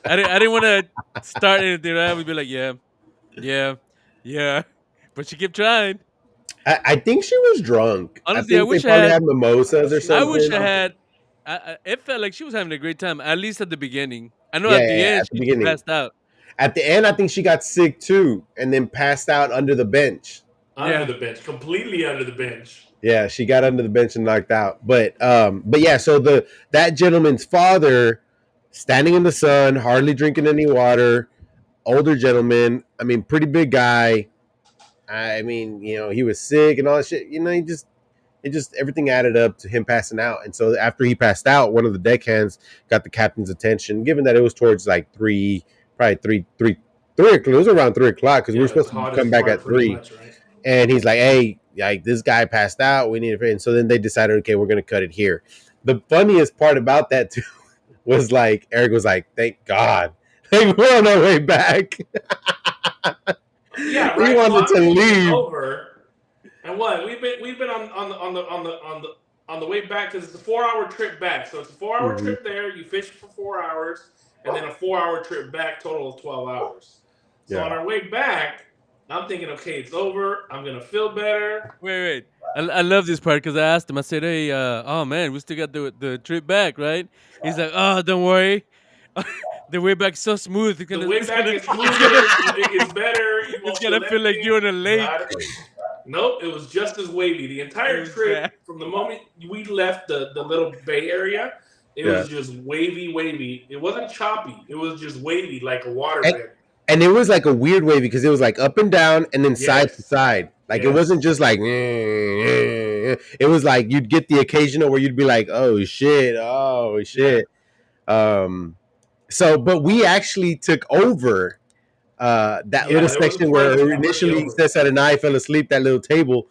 I didn't want to start anything. I would be like, "Yeah, yeah, yeah." But she kept trying. I think she was drunk. I Honestly, think they probably had mimosas or She was I doing wish I something. something. had it felt like she was having a great time, at least at the beginning. I know Yeah, at yeah, the yeah, end at the she just beginning. passed out. At the end, I think she got sick too, and then passed out under the bench. Under Yeah. the bench, completely under the bench. Yeah, she got under the bench and knocked out. But yeah, so that gentleman's father, standing in the sun, hardly drinking any water, older gentleman. I mean, pretty big guy. I mean, he was sick and all that shit. It just everything added up to him passing out. And so after he passed out, one of the deckhands got the captain's attention, given that it was towards like probably three o'clock. It was around 3 o'clock because we Yeah, were the supposed to come hottest back part, at pretty 3. much, right? And he's like, "Hey, like this guy passed out. We need it." And so then they decided, okay, we're gonna cut it here. The funniest part about that too was like Eric was like, "Thank God, like we're on our way back." Yeah, He right. So wanted I'm to thinking it's leave. over, and what we've been on the way back because it's a 4 hour trip back. So it's a 4 hour Mhm. trip there. You fish for 4 hours, and then a 4 hour trip back, total of 12 hours. So on Yeah. our way back, I'm thinking, okay, it's over. I'm gonna feel better. Wait. I love this part because I asked him. I said, "Hey, oh man, we still got the trip back, right?" He's like, "Oh, don't worry, the way back so smooth. It's The gonna, way it's back gonna, is it's gonna, smoother. It's better. You it's won't gonna feel feel like anything. you're on a Got lake." it. Nope, it was just as wavy. The It entire was trip, bad. from the moment we left the little bay area, it Yeah. was just wavy, wavy. It wasn't choppy. It was just wavy like a And, waterbed. and it was like a weird way because it was like up and down and then side to Yes. side. Like it wasn't Yes. just like it was like you'd get the occasional where you'd be like, "Oh shit, oh Yeah. shit." Um so but we actually took over that little Yeah, there was a section point we where went way initially over. Cesar and I fell asleep, that little table.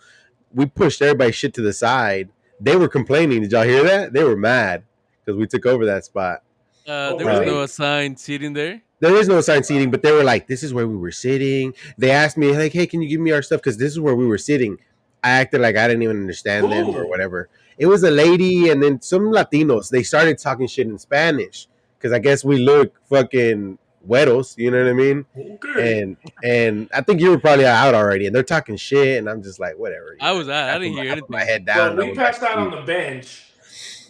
We pushed everybody's shit to the side. They were complaining. Did y'all hear that? They were mad because we took over that spot. Oh, There was Uh, no really? assigned seating there. there is no assigned seating, but they were like, "This is where we were sitting." They asked me, like, "Hey, can you give me our stuff?" Because this is where we were sitting. I acted like I didn't even understand them or Who? whatever. It was a lady and then some Latinos. They started talking shit in Spanish because I guess we look fucking wetos. You know what I mean? Okay. And I think you were probably out already. And they're talking shit, and I'm just like, whatever. I was out. I I put didn't hear my anything. head down So and I we went back to passed out on sleep. the bench,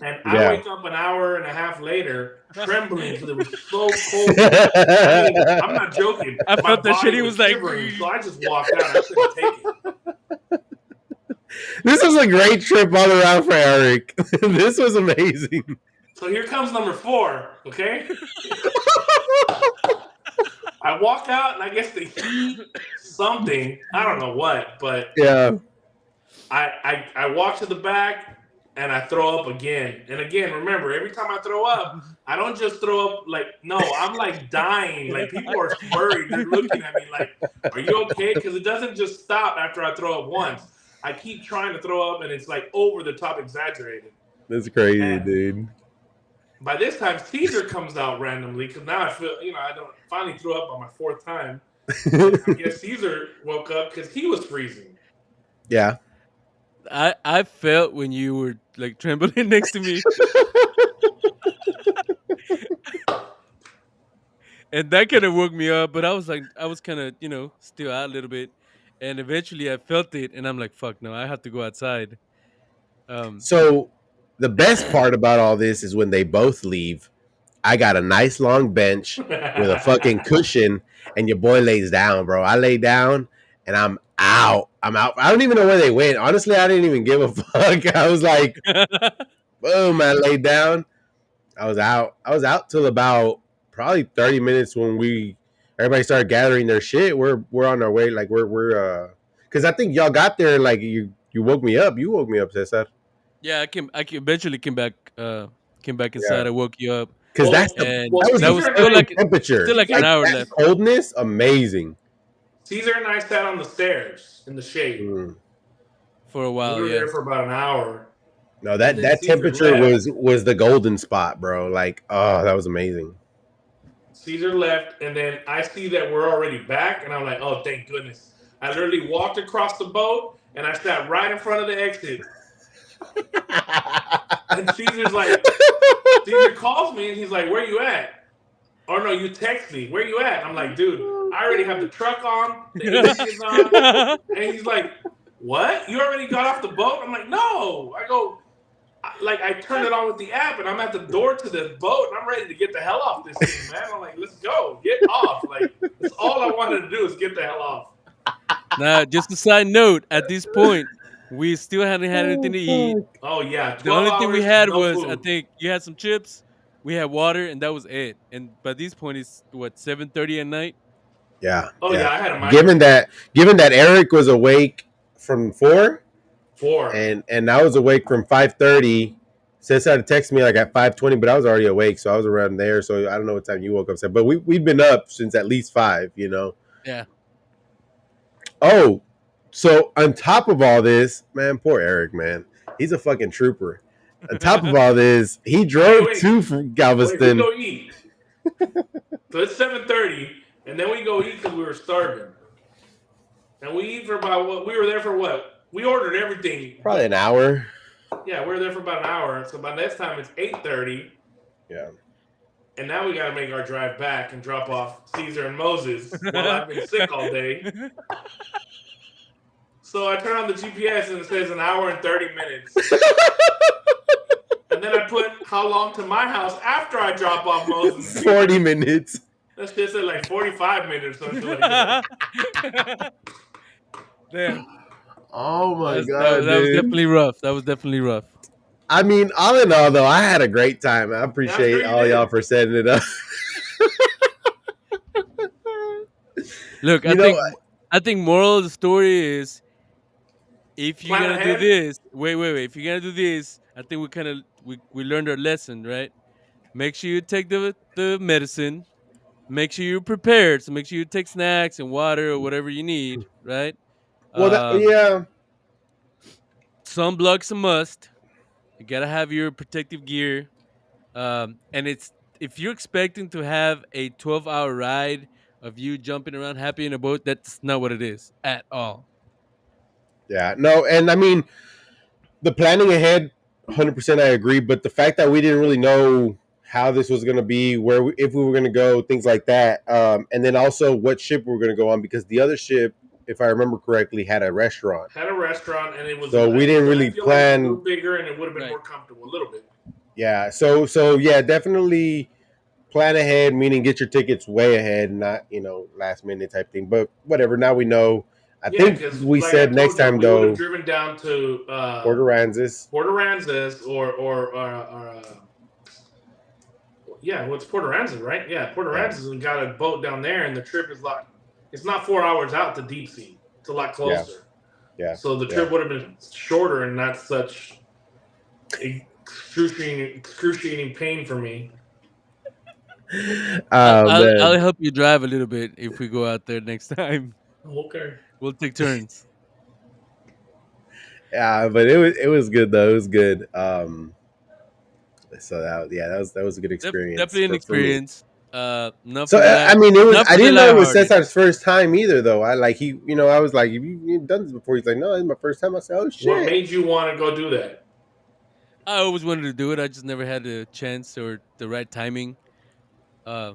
and I Yeah. wake up an hour and a half later, trembling because it was so cold. I mean, I'm not joking. I My felt that shit. body He was was like, shivering, so I just walked out. I couldn't take it. This was a great trip all around for Eric. This was amazing. So here comes number 4. Okay, I walk out, and I guess the heat, something, I don't know what, but Yeah. I walk to the back and I throw up again. And again, remember, every time I throw up, I don't just throw up like, no, I'm like dying. Like people are worried. They're looking at me like, are you okay? Because it doesn't just stop after I throw up once. I keep trying to throw up and it's like over the top exaggerated. That's crazy, And dude. by this time, Caesar comes out randomly because now I feel, I don't finally threw up on my 4th time. And I guess Caesar woke up because he was freezing. Yeah. I felt when you were like trembling next to me, and that kind of woke me up. But I was like, I was kind of still out a little bit, and eventually I felt it, and I'm like, fuck no, I have to go outside. Um, So the best part about all this is when they both leave, I got a nice long bench with a fucking cushion, and your boy lays down, bro. I lay down and I'm out. I'm out. I don't even know where they went. Honestly, I didn't even give a fuck. I was like, boom, I laid down. I was out. I was out till about probably 30 minutes when everybody started gathering their shit. We're on our way. Like we're because I think y'all got there like you woke me up. You woke me up, Cesar. yeah, eventually came back Yeah. inside. I woke you up, Because well, and that was that the was Caesar and still I, perfect like temperature. an Caesar, hour That left. coldness, amazing. Caesar and I sat on the stairs in the shade. Mm. For a We while, were yeah. there for about an hour, No, and that then that Caesar temperature left. was the golden spot, bro. Like, oh, that was amazing. Caesar left, and then I see that we're already back, and I'm like, oh, thank goodness. I literally walked across the boat, and I sat right in front of the exit. And Caesar calls me, and he's like, where you at? Or no, you text me, where you at? I'm like, dude, I already have the truck on, the AC is on. And he's like, what? You already got off the boat? I'm like, no. I go, like I turned it on with the app and I'm at the door to the boat and I'm ready to get the hell off this thing, man. I'm like, let's go, get off. Like that's all I wanted to do is get the hell off. Now, just a side note, at this point, We still hadn't had anything Oh to eat. fuck. Oh yeah, The 12 only thing we hours, had no was, I food. think, you had some chips, we had water, and that was it. And by this point, it's what, 7:30 at night. Yeah, Oh yeah. yeah, I had a Given microwave. that, given that Eric was awake from 4, 4. and I was awake from 5:30. Since had to text me like at 5:20, but I was already awake, so I was around there. So I don't know what time you woke up. But we've been up since at least 5. You know. Yeah. Oh, so on top of all this, man, poor Eric, man, he's a fucking trooper. On top of all this, he Wait, drove wait, to wait. We Galveston. go eat. So it's 7:30, and then we go eat because we were starving. And we eat for about what? We were there for what? We ordered everything, Probably but an hour. yeah, we were there for about an hour. So by this time it's 8:30, Yeah. and now we got to make our drive back and drop off Caesar and Moses while I've been sick all day. So I turn on the GPS and it says an hour and 30 minutes. And then I put how long to my house after I drop off Moses and 40 Caesar. minutes. That's just at like 45 minutes or something like that. Damn. Oh my That, god, that was dude. definitely rough. That was definitely rough. I mean, all in all, though, I had a great time. I Yeah, I'm appreciate sure you all y'all did. for setting it up. Look, You know, I think moral of the story is, if you're Plan gonna do ahead. this, wait. If you're gonna do this, I think we learned our lesson, right? Make sure you take the medicine. Make sure you're prepared. So make sure you take snacks and water or whatever you need, right? well, that, Um, yeah, Sunblock's a must. You gotta have your protective gear. And it's, if you're expecting to have a 12-hour ride of you jumping around happy in a boat, that's not what it is at all. yeah, no, and I mean, the planning ahead, 100%, I agree. But the fact that we didn't really know how this was going to be, if we were going to go, things like that, and then also what ship we were going to go on, because the other ship, if I remember correctly, had a restaurant. Had a restaurant, and it was. So we didn't I really feel like it was a plan. little bigger, and it would have been Right. more comfortable a little bit. Yeah, so yeah, definitely plan ahead, meaning get your tickets way ahead, not last minute type thing. But whatever. Now we know. I Yeah, think because we like I said next told y'all, time we would have though, driven down to Port Aransas. Port Aransas yeah, what's Port Aransas, right? Yeah, Port Yeah, Aransas, and got a boat down there, and the trip is like, it's not 4 hours out to deep sea. It's a lot yeah, closer. yeah, So the yeah. trip would have been shorter and not such excruciating pain for me. I'll Man. help you drive a little bit if we go out there next time. Okay. We'll take turns. Yeah, but it was good though. It was good. So that was a good experience Definitely an for me. experience. Not So for the I mean, not I for the didn't know it was lighthearted. Cesar's first time either though. I like I was like, have you done this before? He's like, no, it's my first time. I said, oh What shit. made you want to go do that? I always wanted to do it. I just never had the chance or the right timing. Uh,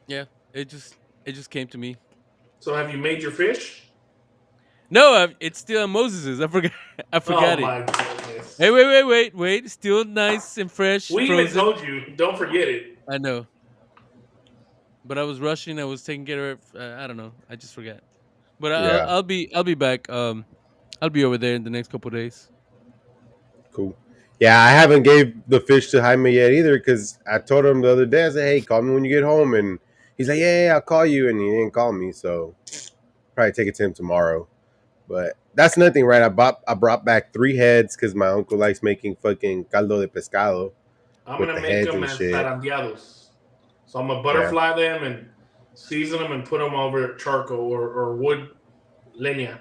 yeah, it just came to me. So have you made your fish? No, it's still on Moses's. I forgot. I Oh forgot it. my goodness. Hey, wait! Still nice and fresh, We even frozen. told you, don't forget it. I know, but I was rushing. I was taking care of. I don't know. I just forgot. But Yeah, I'll be back. I'll be over there in the next couple days. cool. Yeah, I haven't gave the fish to Jaime yet either because I told him the other day. I said, hey, call me when you get home, and he's like, yeah, I'll call you, and he didn't call me. So probably take it to him tomorrow. But that's nothing, right? I brought back 3 heads because my uncle likes making fucking caldo de pescado I'm with gonna the make heads them and as shit. zarandeados. So I'm gonna Yeah, butterfly them and season them and put them over charcoal or wood leña.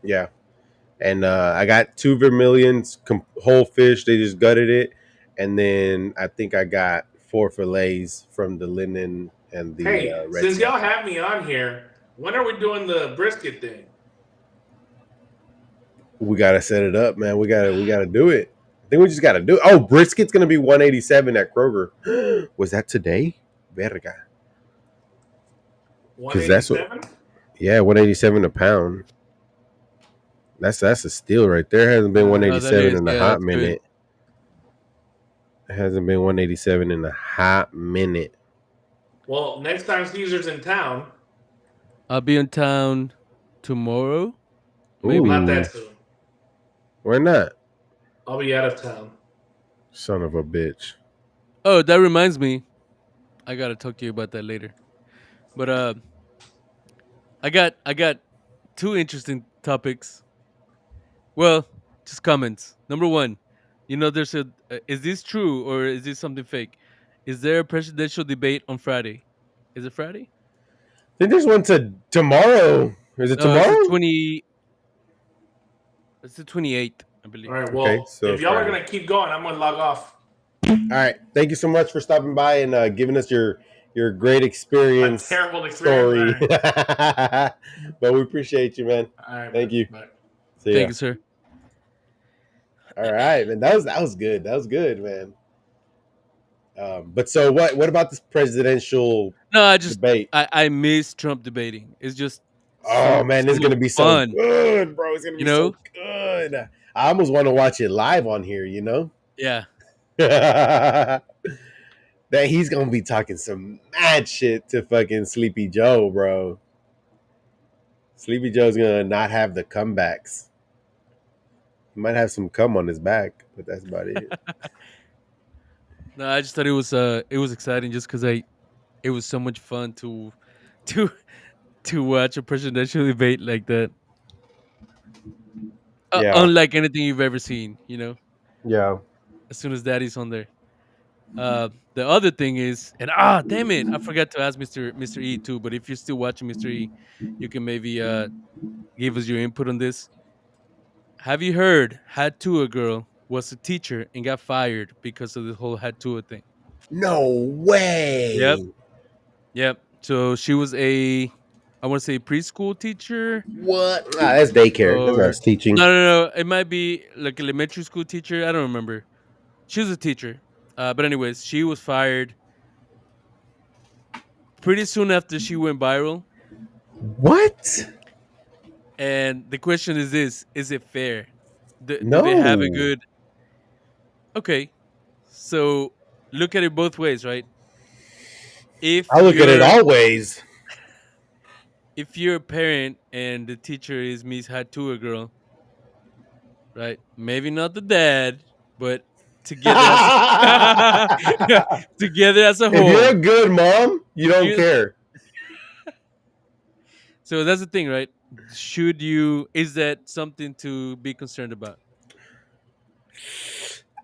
yeah. And I got 2 vermilions, whole fish. They just gutted it, and then I think I got 4 fillets from the linen and the Hey, red since y'all snapper. have me on here, when are we doing the brisket thing? We gotta set it up, man. We gotta do it. I think we just gotta do it. Oh, brisket's gonna be 187 at Kroger. Was that today? Verga. Because that's what. 187? Yeah, 187 a pound. That's a steal right there. Hasn't been Oh, that 187 is, in a yeah, hot that's good. minute. It hasn't been 187 in a hot minute. Well, next time Caesar's in town, I'll be in town tomorrow. Maybe. Not that Ooh, soon. why not? I'll be out of town. Son of a bitch. Oh, that reminds me. I gotta talk to you about that later. But I got two interesting topics. Well, just comments. Number one, there's a. Is this true or is this something fake? Is there a presidential debate on Friday? Is it Friday? I think there's one to tomorrow. Is it No, it's the tomorrow? 20. It's the 28th, I All believe. right. Okay, Well, so if y'all are Friday. gonna keep going, I'm gonna log off. All right. Thank you so much for stopping by and giving us your great My experience terrible experience. All story. right. But we appreciate you, man. All right, man. Thank you. Bye. See Thank ya. you, sir. All right, man. That was good. That was good, man. But so what about this presidential No, I just debate? I miss Trump debating. It's just Oh man, this so is much gonna be so fun. good, bro. It's gonna You be know? so good. I almost want to watch it live on here, you know? Yeah. That he's gonna be talking some mad shit to fucking Sleepy Joe, bro. Sleepy Joe's gonna not have the comebacks. He might have some cum on his back, but that's about it. No, I just thought it was exciting just because it was so much fun to to watch a presidential debate like that. Yeah, Unlike anything you've ever seen, yeah. as soon as Daddy's on there. The other thing is, and damn it, I forgot to ask Mr. E too. But if you're still watching Mr. E, you can maybe give us your input on this. Have you heard Hatua girl was a teacher and got fired because of the whole Hatua thing? No Yep, way. yep. So she was I want to say preschool teacher What? Ah, that's daycare. That's not or us teaching. no. It might be like elementary school teacher. I don't remember. She was a teacher. But anyways, she was fired pretty soon after she went viral. What? And the question is this: is it fair? Do they have a No. good? Okay, so look at it both ways, right? If I look at it you're always. if you're a parent and the teacher is Miss Hatua girl, right? Maybe not the dad, but together as together as a If you're a whole. good mom, you don't You- care. So that's the thing, right? Should you? Is that something to be concerned about?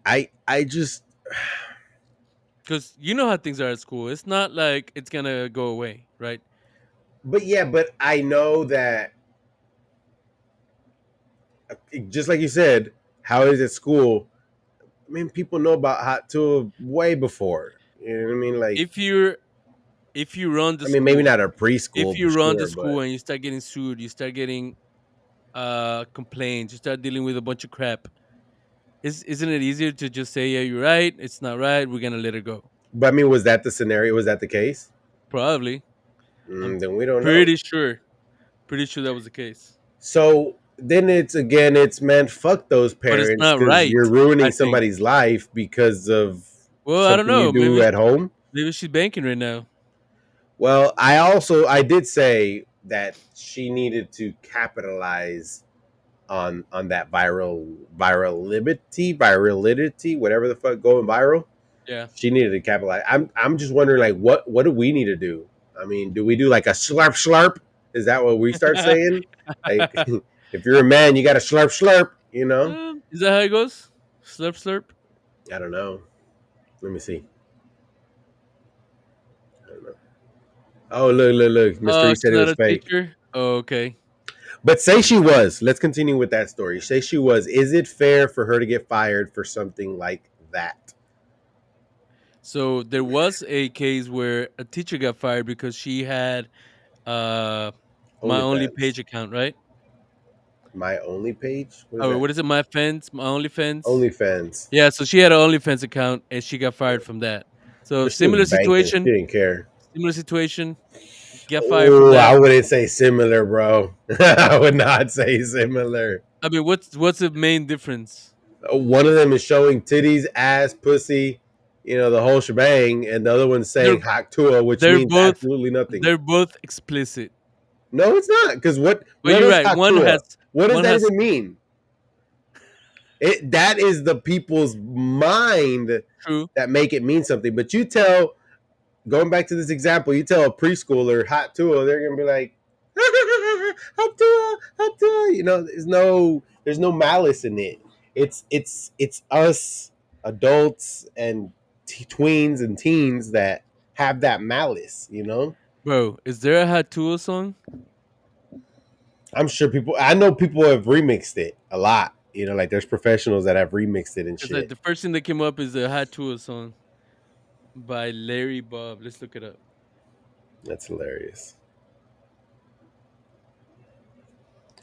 I just Because you know how things are at school. It's not like it's gonna go away, right? but yeah, but I know that just like you said, how is it school? I mean, people know about hot tool way before. You know what I mean? Like, If you're if you run the I mean, maybe school, not a if preschool for you run the sure, school but and you start getting sued, you start getting complaints, you start dealing with a bunch of crap. Isn't it easier to just say, yeah, you're right, it's not right, we're gonna let it go? I mean, was that the scenario? Was that the case? Probably. I'm Then we don't know. pretty sure. Pretty sure that was the case. So then it's man, fuck those But it's parents not because right, you're I ruining think. somebody's life because of Well, I don't something you know. do Maybe at home. maybe she's banking right now. Well, I did say that she needed to capitalize on that virality, whatever the fuck going viral. Yeah. She needed to capitalize. I'm just wondering like what do we need to do? I mean, do we do like a slurp slurp? Is that what we start saying? Like if you're a man, you got to slurp slurp, you know? Is that how it goes? Slurp slurp. I don't know. Let me see. I don't know. Oh, look. Mr. Oh, E she's said it not was a fake. teacher. Oh, okay. But say she was. Let's continue with that story. Say she was. Is it fair for her to get fired for something like that? So there was a case where a teacher got fired because she had uh my only OnlyFans. page account, right? My only page? What is Oh, that? what is it? My fence, my OnlyFans. OnlyFans. Yeah, so she had an OnlyFans account and she got fired from that. So But she was banking. She didn't care. similar situation, get fired from Oh, that. I wouldn't say similar, bro. I would not say similar. I mean, what's the main difference? One of them is showing titties, ass, pussy, the whole shebang, and the other one's They're saying Haktua, which they're means both absolutely nothing. they're both explicit. No, it's not. Because But what you're is right. Hatua? What does One that has even mean? That is the people's mind true. that make it mean something. But you tell, going back to this example, you tell a preschooler hot tool, they're gonna be like, hot tool, hot tool. You know, there's no malice in it. It's us adults and tweens and teens that have that malice. You know, Bro, is there a Hatua song? I'm sure people. I know people have remixed it a lot. You know, like there's professionals that have remixed it and Because like shit. the first thing that came up is the Hatua song by Larry Bob. Let's look it up. That's hilarious.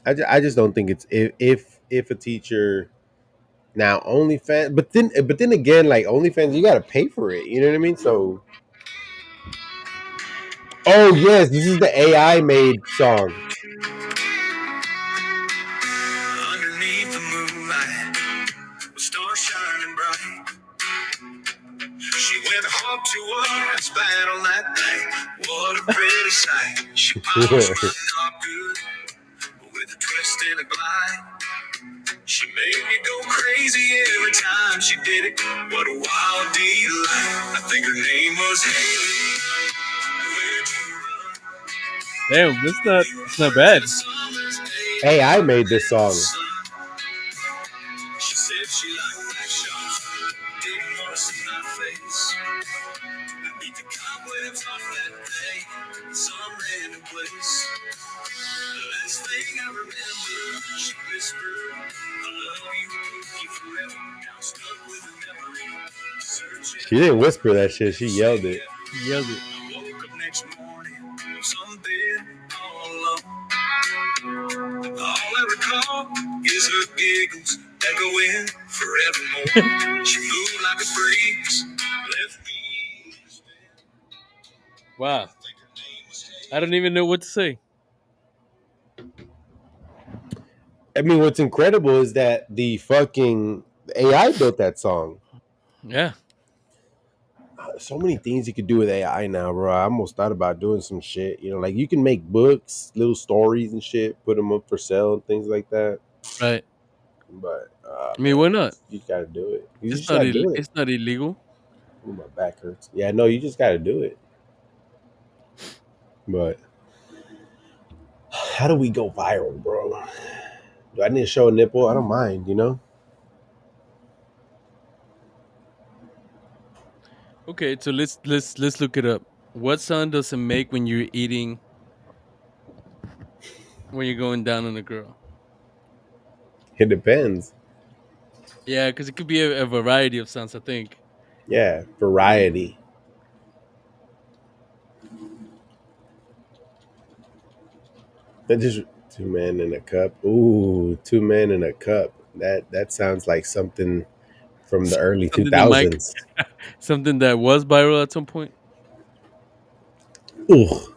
I just don't think it's if a teacher now OnlyFans, but then again, like OnlyFans, you gotta pay for it. You know what I mean? So, oh yes, this is the AI made song. Underneath the moonlight, with stars shining bright, she went home to us bad on that night. What a pretty sight! She polished my knob good with a twist and a glide. She made me go crazy every time she did it. What a wild delight. I think her name was Haley. Where'd you Damn, that's not bad. run? Hey, I made this song. She said she liked black shots, didn't want to see my face. I beat the cobwebs off that day, some random place. The last thing I remember, she whispered, I love you, Pookie, forever. Now stuck with the memory. She didn't whisper that shit, she yelled it. He yelled it. I woke up next morning, something all alone. All I recall is her giggles echoing forevermore. She moved like a breeze, left me. Wow. I don't even know what to say. I mean, what's incredible is that the fucking AI built that song. Yeah. So many things you could do with AI now, bro. I almost thought about doing some shit. You know, like you can make books, little stories and shit, put them up for sale and things like that. Right. But I mean, man, why not? you just gotta do it. You just gotta do it. It's not illegal. Ooh, my back hurts. Yeah, no, you just gotta do it. But how do we go viral, bro? Do I need to show a nipple? I don't mind, you know. Okay, so let's look it up. What sound does it make when you're eating when you're going down on a girl? It depends. Yeah, because it could be a variety of sounds, I think. Yeah, variety. That just two men in a cup. Ooh, two men in a cup. That sounds like something from the early two Something that might thousands. something that was viral at some point. Ooh,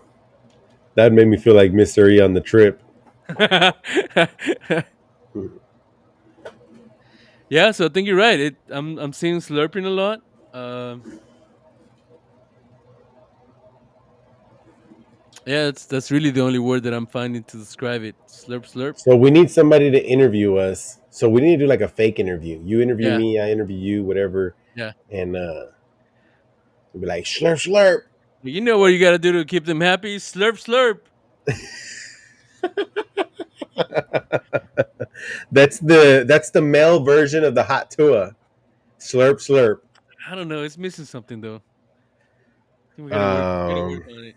that made me feel like Mystery on the Trip. Yeah, so I think you're right. I'm seeing slurping a lot. Yeah, that's really the only word that I'm finding to describe it. Slurp, slurp. So we need somebody to interview us. So we need to do like a fake interview. You interview Yeah, me, I interview you, whatever, yeah. and we'll be like slurp slurp. You know what you got to do to keep them happy? Slurp, slurp. That's the male version of the hot tua. Slurp slurp. I don't know. It's missing something though. I think we gotta work. We gotta work Um, on it.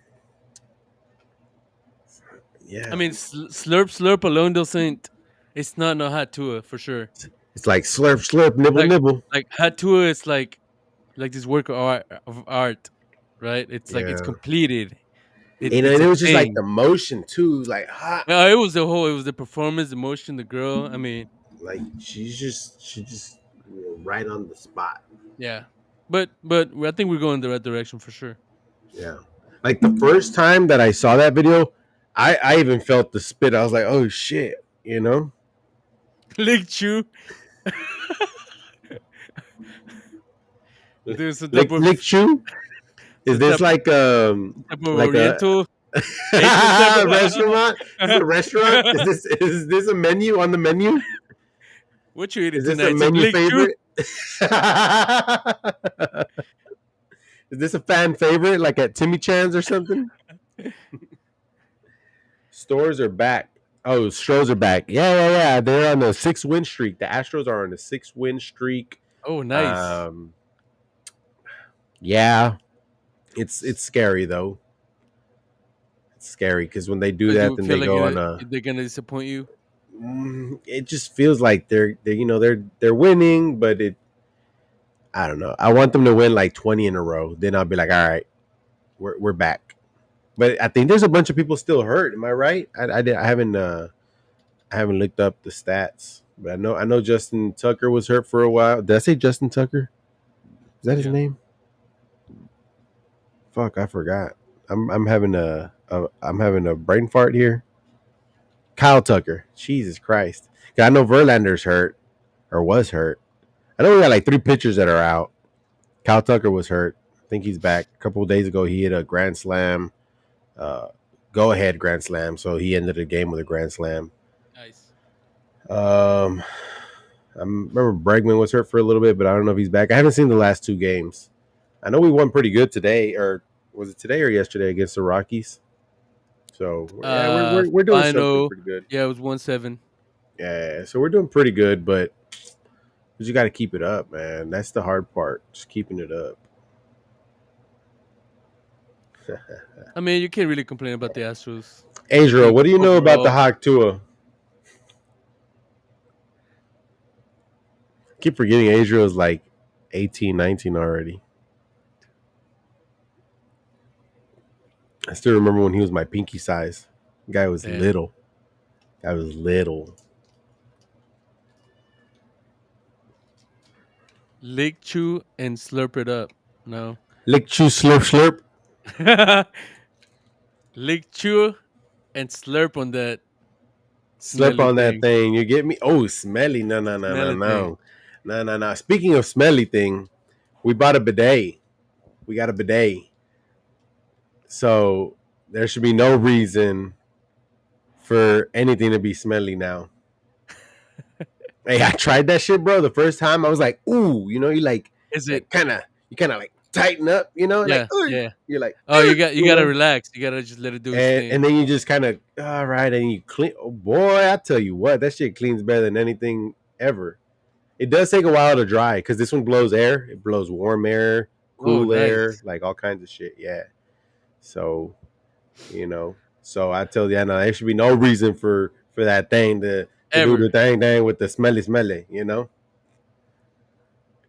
I yeah, mean, slurp, slurp alone doesn't. It's not no hot tour for sure. it's like slurp slurp nibble Like nibble. hot tour is like this work of art, right? It's like it's Yeah, completed. and It's it a was just like thing. the motion too, like hot. No, it was the whole. It was the performance, the motion, the girl. I mean, Like she just right on the spot. yeah. But I think we're going in the right direction for sure. Yeah, like the first time that I saw that video, I even felt the spit. I was like, oh shit, you know. Lick Chew. There's Lick chew. Is some this type like of like a Oriental. Asian stuff. Restaurant? Is this a restaurant? Is this a menu on the menu? What you eating Is this a tonight? Some menu lick chew? favorite? Is this a fan favorite, like at Timmy Chan's or something? Stores are back. Oh, Stros are back. Yeah, yeah, yeah. They're on a 6 win streak. The Astros are on a 6 win streak. Oh, nice. Um, yeah, it's scary though. It's scary because when they do Because that, you then feel they like go on a. they're gonna disappoint you. It just feels like they're winning, but it. I don't know. I want them to win like 20 in a row. Then I'll be like, all right, we're back. But I think there's a bunch of people still hurt. Am I right? I haven't looked up the stats, but I know Justin Tucker was hurt for a while. Did I say Justin Tucker? Is that his Yeah. name? Fuck, I forgot. I'm having a brain fart here. Kyle Tucker. Jesus Christ. 'Cause I know Verlander's hurt or was hurt. I know we got like 3 pitchers that are out. Kyle Tucker was hurt. I think he's back. A couple of days ago, he hit a grand slam, uh, go ahead grand slam. So he ended the game with a grand slam. Nice. Um, I remember Bregman was hurt for a little bit, but I don't know if he's back. I haven't seen the last 2 games. I know we won pretty good today, or was it today or yesterday against the Rockies? So yeah, we're doing something Final. pretty good. Yeah, it was 1-7. Yeah, so we're doing pretty good, but you got to keep it up, man. That's the hard part, just keeping it up. I mean, you can't really complain about the Astros. I Adriel, think what do you know about the overall, Hawk Tua? Keep forgetting Adriel is like 18, 19 already. I still remember when he was my pinky size. The guy was damn. little. Guy was little. Lick chew and slurp it up. No. Lick, chew, slurp, slurp. Lick chew and slurp on that Slip smelly on that thing. thing. You get me? Oh, smelly. No, no, no, no, Smelly thing. no. No, no, no. Speaking of smelly thing, we bought a bidet. We got a bidet. So there should be no reason for anything to be smelly now. Hey, I tried that shit, bro. The first time I was like, ooh, you Is it? like kind of like tighten up, like, Yeah, ooh. yeah. You're like, Oh, you you gotta know, relax. You gotta just let it do its and thing. and then you just kind of all right, and you clean. Oh boy, I tell you what, that shit cleans better than anything ever. It does take a while to dry because this one blows air. It blows warm air, Oh, cool air, nice. like all kinds of shit. Yeah. So so I tell you, no, there should be no reason for that thing to do the Ever. thing with the smelly.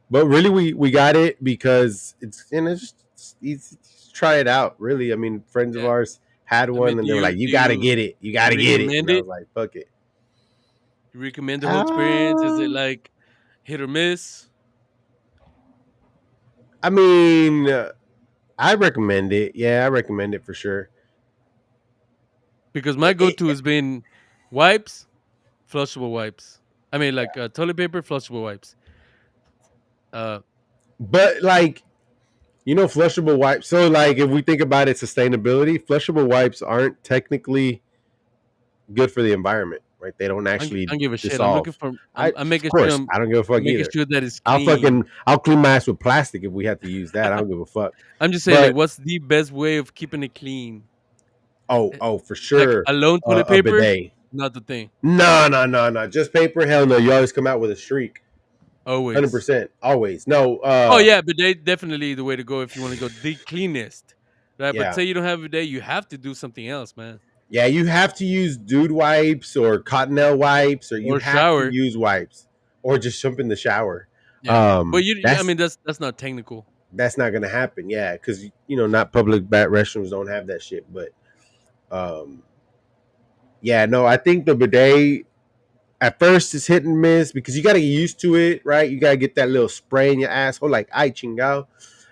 But really, we got it because it's just easy to try it out. Really, I mean, friends of Yeah. ours had I mean, one, and they were like, "You got to get it. You got you to get it." And recommend I it? was like, "Fuck it." You recommend the whole experience? Is it Um, like hit or miss? I mean, I recommend it. Yeah, I recommend it for sure. Because my It, go-to it, has been wipes, flushable wipes. I mean, like toilet paper, flushable wipes. Uh, but like flushable wipes. So like, if we think about it, sustainability, flushable wipes aren't technically good for the environment, right? They don't I actually don't give a shit. I'm looking dissolve. for. I'm I'm of making sure. course I don't give a fuck I'm making either. sure that it's clean. I'll clean my ass with plastic if we have to use that. I don't give a fuck. I'm just saying, like, But what's the best way of keeping it clean? Eh, for Like sure, alone toilet a paper, bidet. not the thing. No, no, no, no. Just paper. Hell no. You always come out with a streak. Hundred Always. percent. Always. No. Oh yeah, bidet definitely the way to go if you want to go the cleanest, right? But Yeah. say you don't have a bidet, you have to do something else, man. Yeah. You have to use dude wipes or cottonelle wipes, or you Or have to shower. use wipes, or just jump in the shower. Yeah, but I That's mean, that's not technical. not gonna happen. Yeah, because not public bat restrooms don't have that shit. But um, yeah, no, I think the bidet at first is hit and miss because you got to get used to it, right? You got to get that little spray in your asshole, like "ay chingao."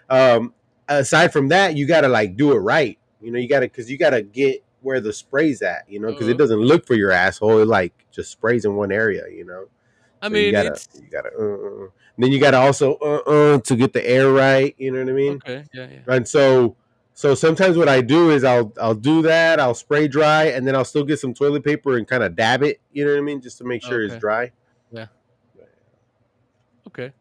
Um, Aside from that, you got to like do it right. You got to because you got to get where the spray's at. Because it Uh, doesn't look for your asshole; it like just sprays in one area. I So you mean, gotta it's you gotta. Then you gotta also to get the air right. You know what I mean? okay. Yeah, yeah. And So sometimes what I do is I'll do that. I'll spray dry, and then I'll still get some toilet paper and kind of dab it. You know what I mean, just to make sure it's Okay. dry. Yeah. Okay.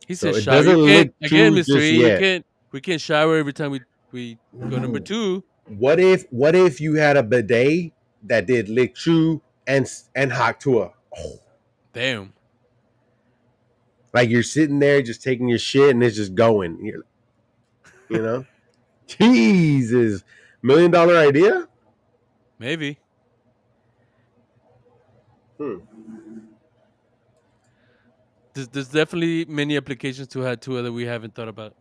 He So says it shower. doesn't You can't look again, true Mister just E. You yet. can't. We can't shower every time we go number two. What if you had a bidet that did lick true and hot tour? Oh, Damn. like you're sitting there just taking your shit and it's just going. You know, Jesus, $1 million idea. Maybe. Hmm. There's definitely many applications to hot tour that we haven't thought about.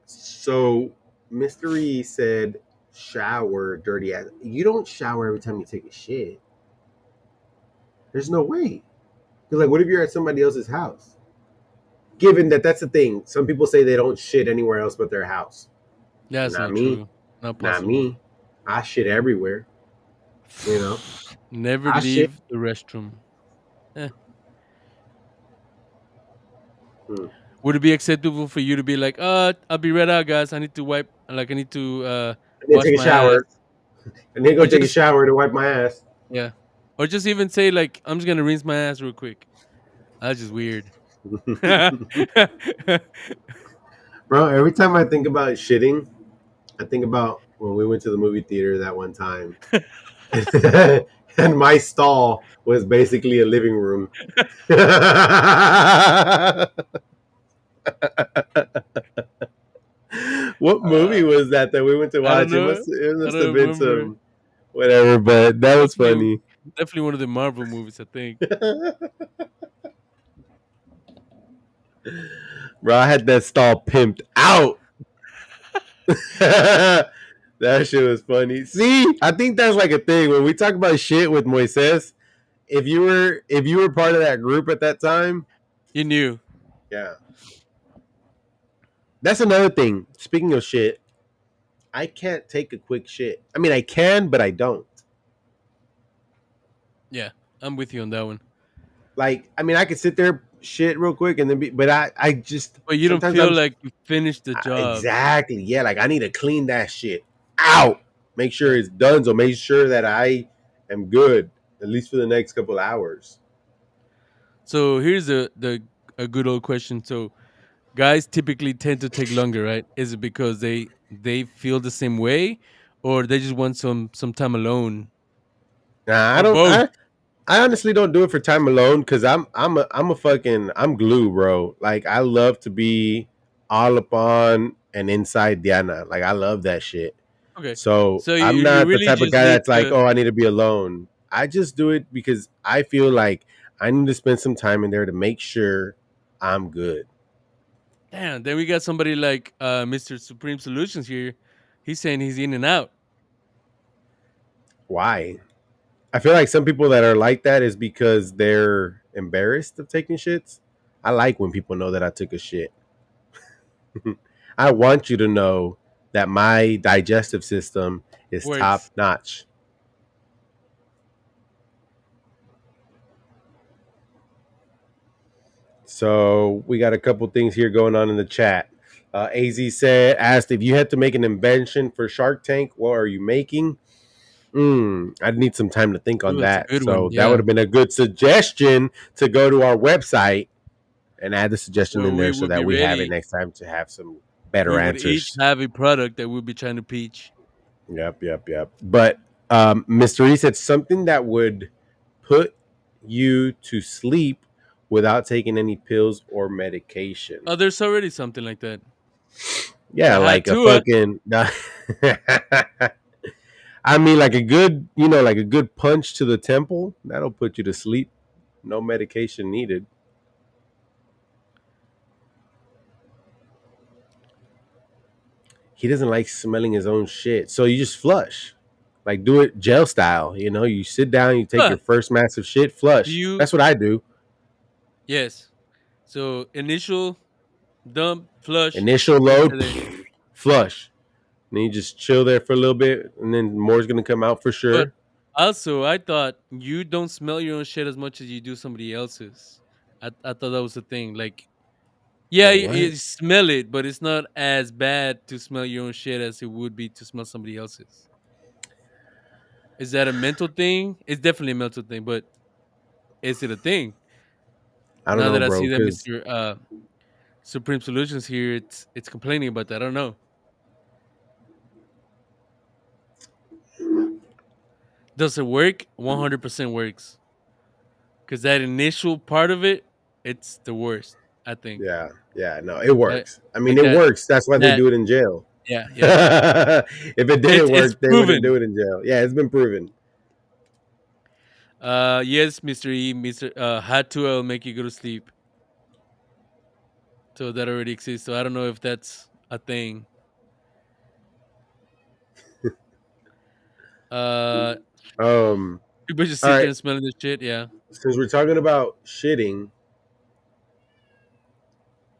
So Mystery said, "Shower, dirty ass. You don't shower every time you take a shit. There's no way. Because like, what if you're at somebody else's house? Given that that's the thing. Some people say they don't shit anywhere else but their house. That's Not not me. true. Not Not possible. me. I shit everywhere. You know. Never I shit. leave the restroom. Eh. Hmm. Would it be acceptable for you to be like, I'll be right out, guys. I need to wipe. Like, I need to And then wash take a my ass, shower. And then go or take a just shower to wipe my ass. yeah, or just even say like, I'm just gonna rinse my ass real quick. That's just weird. Bro, every time I think about shitting, I think about when we went to the movie theater that one time. And my stall was basically a living room. What movie uh, was that we went to I don't watch? It know. must it I must have don't been remember. some whatever, but that was Definitely, funny. definitely one of the Marvel movies. I think. Bro, I had that stall pimped out. That shit was funny. See, I think that's like a thing when we talk about shit with Moises. If you were part of that group at that time, You knew. yeah, that's another thing. Speaking of shit, I can't take a quick shit. I mean, I can, but I don't. Yeah, I'm with you on that one. Like, I mean, I could sit there shit real quick and then but I just But you don't sometimes feel like you finished the job. exactly, yeah, like I need to clean that shit out, make sure Yeah. it's done, so make sure that I am good at least for the next couple hours. So here's the a good old question. So guys typically tend to take longer, right? Is it because they feel the same way, or they just want some time alone, Nah, I or don't. both? I honestly don't do it for time alone because I'm a fucking I'm glue, bro. Like I love to be all upon and inside Diana. Like I love that shit. Okay, So so I'm you not the really type of just guy need that's like, to. oh, I need to be alone. I just do it because I feel like I need to spend some time in there to make sure I'm good. Damn, then we got somebody like Mr. Supreme Solutions here. He's saying he's in and out. Why? I feel like some people that are like that is because they're embarrassed of taking shits. I like when people know that I took a shit. I want you to know that my digestive system is top Works. notch. So we got a couple things here going on in the chat. Az asked if you had to make an invention for Shark Tank, what are you making? I'd need some time to think on Ooh, that's a that. good one. So that would Yeah, have been a good suggestion to go to our website and add the suggestion where in we there so would be that we have it ready. next time to have some better We would each answers. have a product that we'll be trying to pitch. Yep. But Mr. E said something that would put you to sleep without taking any pills or medication. Oh, there's already something like that. Yeah, The hat like a to it. fucking. I mean, like a good, like a good punch to the temple. That'll put you to sleep. No medication needed. He doesn't like smelling his own shit, so you just flush. Like do it gel style. You sit down, you take your Huh. first massive shit, Do flush. you? That's what I do. Yes. So initial dump, flush, Initial next load, day. flush. And then you just chill there for a little bit, and then more's gonna come out for But sure. also, I thought you don't smell your own shit as much as you do somebody else's. I thought that was the thing. Like Yeah, Wait, you what? smell it, but it's not as bad to smell your own shit as it would be to smell somebody else's. Is that a mental thing? It's definitely a mental thing, but is it a thing? I don't Now know, that I bro. see that Because Mr. Supreme Solutions here, it's complaining about that. I don't know. Does it work? 100% works. Because that initial part of it, it's the worst, I think. yeah, yeah, no, it That, works. I mean, like it works. That's why they that, do it in jail. yeah, yeah. If it didn't It's work, they wouldn't proven. do it in jail. Yeah, it's been proven. Yes, Mr. E, Mr. Hot 2 will make you go to sleep. So that already exists. So I don't know if that's a thing. Uh, Um, People just all sit there right. and smelling the shit. Yeah. Since we're talking about shitting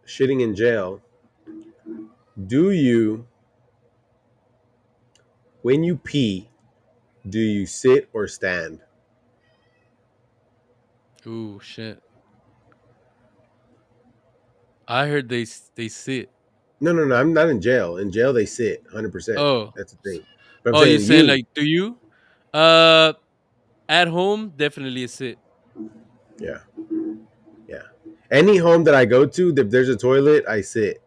in jail, do you, when you pee, do you sit or stand? Ooh, shit. I heard they sit. No, no, no. I'm not in jail. In jail, they sit 100%. Oh, That's the thing. But I'm oh, you're saying saying you, like, do you? Uh, at home, definitely a sit. yeah, yeah. Any home that I go to, if there's a toilet, I sit.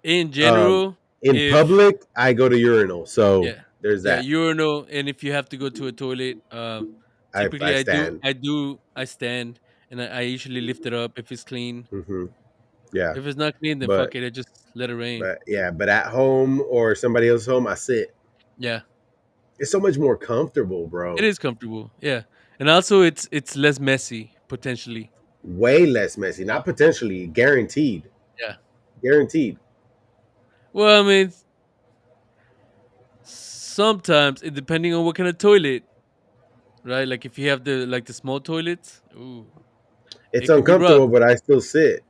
In Um, general, in if public, I go to urinal. So yeah, there's yeah, that. urinal, and if you have to go to a toilet, I typically stand. I stand, and I usually lift it up if it's clean. Hmm. Yeah, If it's not clean, then but fuck it, I just let it rain. but at home or somebody else's home, I sit. Yeah, It's so much more comfortable, it bro. is comfortable. Yeah, and also it's less messy potentially. Way less messy. Not potentially, guaranteed. Yeah. Guaranteed. Well, I mean, sometimes it depending on what kind of toilet, right? Like if you have the small toilets, ooh, It's it could be rough. uncomfortable, but I still sit.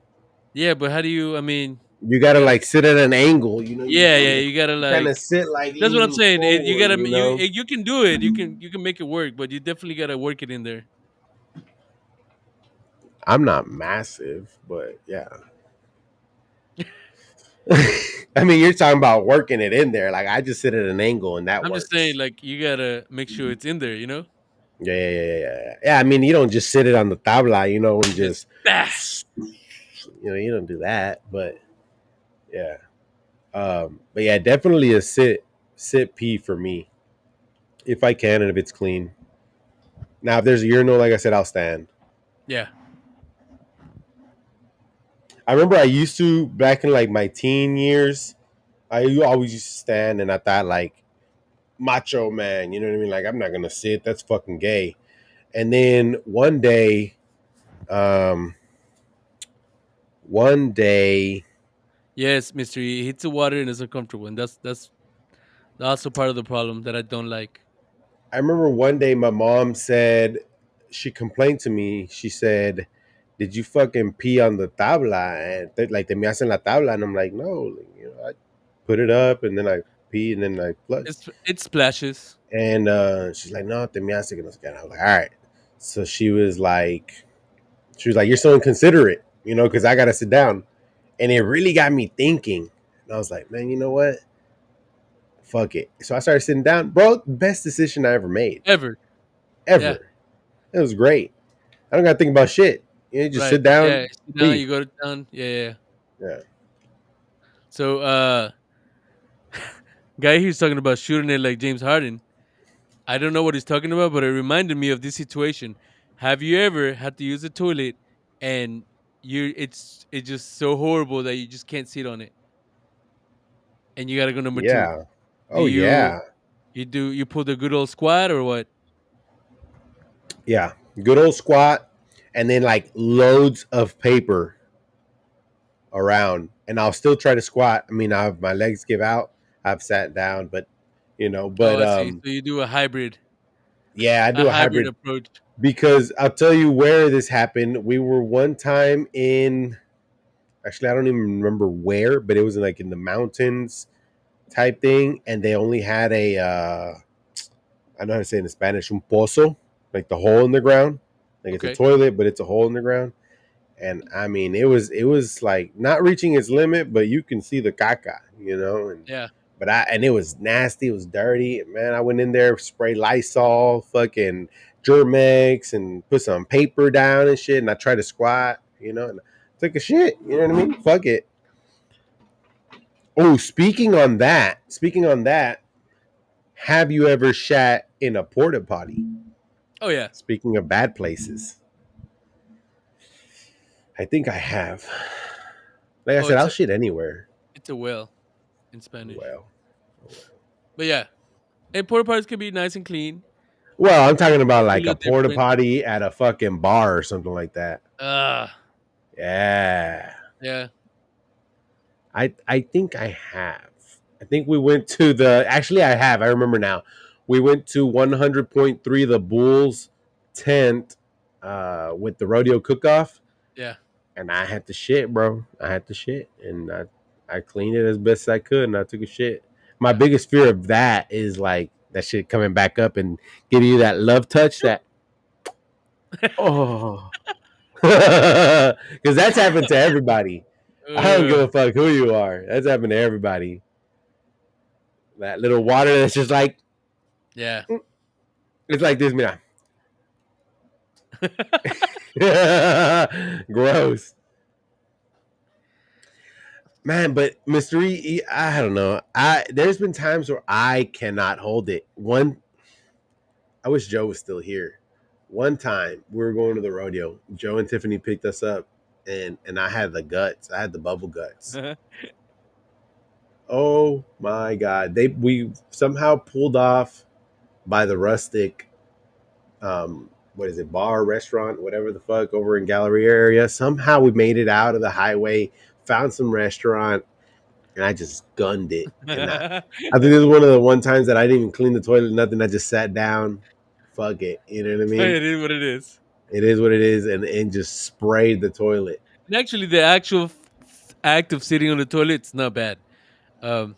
Yeah, but how do you? I mean, You you gotta gotta. like sit at an angle. You know, Yeah, yeah, you gotta you kind of like. sit like That's what I'm leaning saying. You forward. gotta You know, you can do it. You can make it work, but you definitely gotta work it in there. I'm not massive, but yeah. I mean, you're talking about working it in there. Like I just sit at an angle and that I'm just saying, works. like you gotta make sure it's in there. You know, Yeah, yeah, yeah, yeah, yeah. Yeah, I mean, you don't just sit it on the tabla, you know, and just just, bah. you don't do that. But yeah, but yeah, definitely a sit pee for me if I can and if it's clean. Now, if there's a urinal, like I said, I'll stand. Yeah. I remember I used to back in like my teen years. I always used to stand, and I thought like macho man. You know what I mean? Like I'm not gonna sit. That's fucking gay. And then um, one day, Yes, Mister. He hits the water and it's uncomfortable, and that's also part of the problem that I don't like. I remember one day my mom said she complained to me. She said, "Did you fucking pee on the tabla?" And like te me hacen la tabla, and I'm like, "No, you know, I put it up and then I pee and then I flush." It splashes. And she's like, "No, te me hace que no sé qué." And I was like, "All right." So she was like, "You're so inconsiderate," you know, because I gotta sit down, and it really got me thinking. And I was like, "Man, you know what? Fuck it." So I started sitting down, bro. Best decision I ever made, Ever. Yeah. ever. It was great. I don't gotta think about shit. You know, just Right. sit down, Yeah. Sit down. pee. You go to town. Yeah. Yeah. Yeah. Yeah, So, guy he's talking about shooting it like James Harden. I don't know what he's talking about, but it reminded me of this situation. Have you ever had to use a toilet and it's just so horrible that you just can't sit on it and you gotta go number two? yeah. Do Oh yeah, you pull the good old squat or what? yeah. Good old squat, and then like loads of paper around, and I'll still try to squat. I mean, I've my legs give out. I've sat down, but Oh, I see. So you do yeah, I a do a hybrid hybrid approach. because I'll tell you where this happened. We were one time in actually I don't even remember where, but it was like in the mountains type thing, and they only had a I know how to say it in Spanish, un pozo, like the hole in the ground. Like it's a Okay. toilet, but it's a hole in the ground. and I mean it was like not reaching its limit, but you can see the caca, and Yeah. and it was nasty, it was dirty. Man, I went in there, sprayed Lysol, fucking Germex, and put some paper down and shit, and I tried to squat, and I took a shit. You know what I mean? Fuck it. Oh, speaking on that, have you ever shat in a porta potty? Oh yeah. Speaking of bad places, I think I have. Like I Oh, said, I'll shit anywhere. it's a well in Spanish. Well, But yeah, and porta potties can be nice and clean. well, I'm talking about Be a like a little porta different. potty at a fucking bar or something like that. Ah, Yeah, yeah, I think I have. I think we went to the. Actually, I have. I remember now. We went to 100.3 the Bulls tent with the rodeo cook off, yeah, and I had to shit, bro. I had to shit, and I cleaned it as best I could, and I took a shit. My yeah. biggest fear of that is like that shit coming back up and giving you that love touch. That oh, because that's happened to everybody. I don't give uh, a fuck who you are. That's happened to everybody. That little water that's just like yeah. it's like this, man. Gross, man. But mystery, I don't know. I There's been times where I cannot hold it. I wish Joe was still here. One time we were going to the rodeo. Joe and Tiffany picked us up, and I had the guts. I had the bubble guts. Oh my god! We somehow pulled off by the rustic, what is it, bar, restaurant, whatever the fuck, over in Galleria area. Somehow we made it out of the highway, found some restaurant, and I just gunned it. And I think this is one of the one times that I didn't even clean the toilet, nothing. I just sat down. Fuck it, you know what I mean? It is what it is. It is what it is, and just sprayed the toilet. And actually, the actual act of sitting on the toilet is not bad. Um,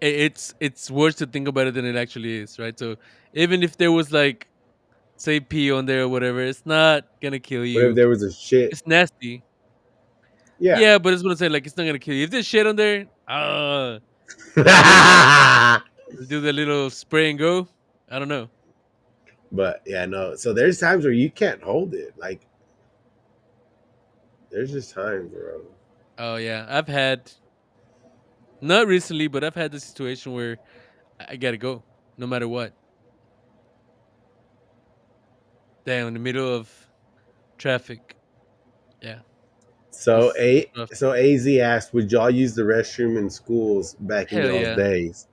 it's worse to think about it than it actually is, right? So even if there was like say pee on there or whatever, it's not gonna kill But if you. there was a shit, It's nasty. yeah. Yeah, but it's gonna say like it's not gonna kill you. If there's shit on there, do the little spray and go. I don't know. But yeah, no. So there's times where you can't hold it. Like there's just times, bro. Oh yeah, I've had not recently, but I've had the situation where I gotta go no matter what. Damn, in the middle of traffic. Yeah, So that's rough. AZ asked, would y'all use the restroom in schools back in Hell y'all's yeah, days?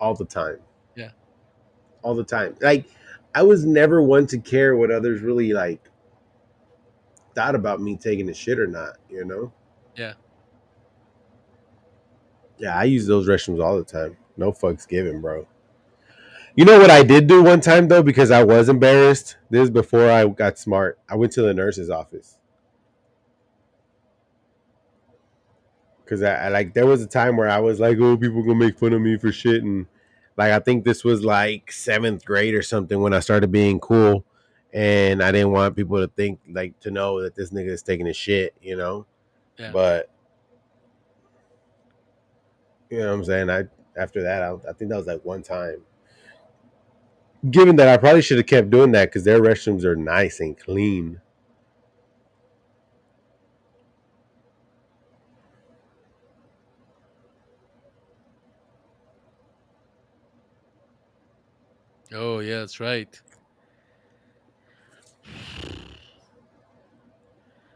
All the time. yeah, All the time. Like I was never one to care what others really like thought about me taking a shit or not. yeah. Yeah, I use those restrooms all the time. No fucks given, bro. You know what I did do one time though, because I was embarrassed. This is before I got smart. I went to the nurse's office because I like there was a time where I was like, oh, people gonna make fun of me for shit, and like I think this was like seventh grade or something when I started being cool, and I didn't want people to think like to know that this nigga is taking a shit. Yeah. But you know what I'm saying. I After that, I think that was like one time. Given that I probably should have kept doing that because their restrooms are nice and clean. Oh yeah, that's right.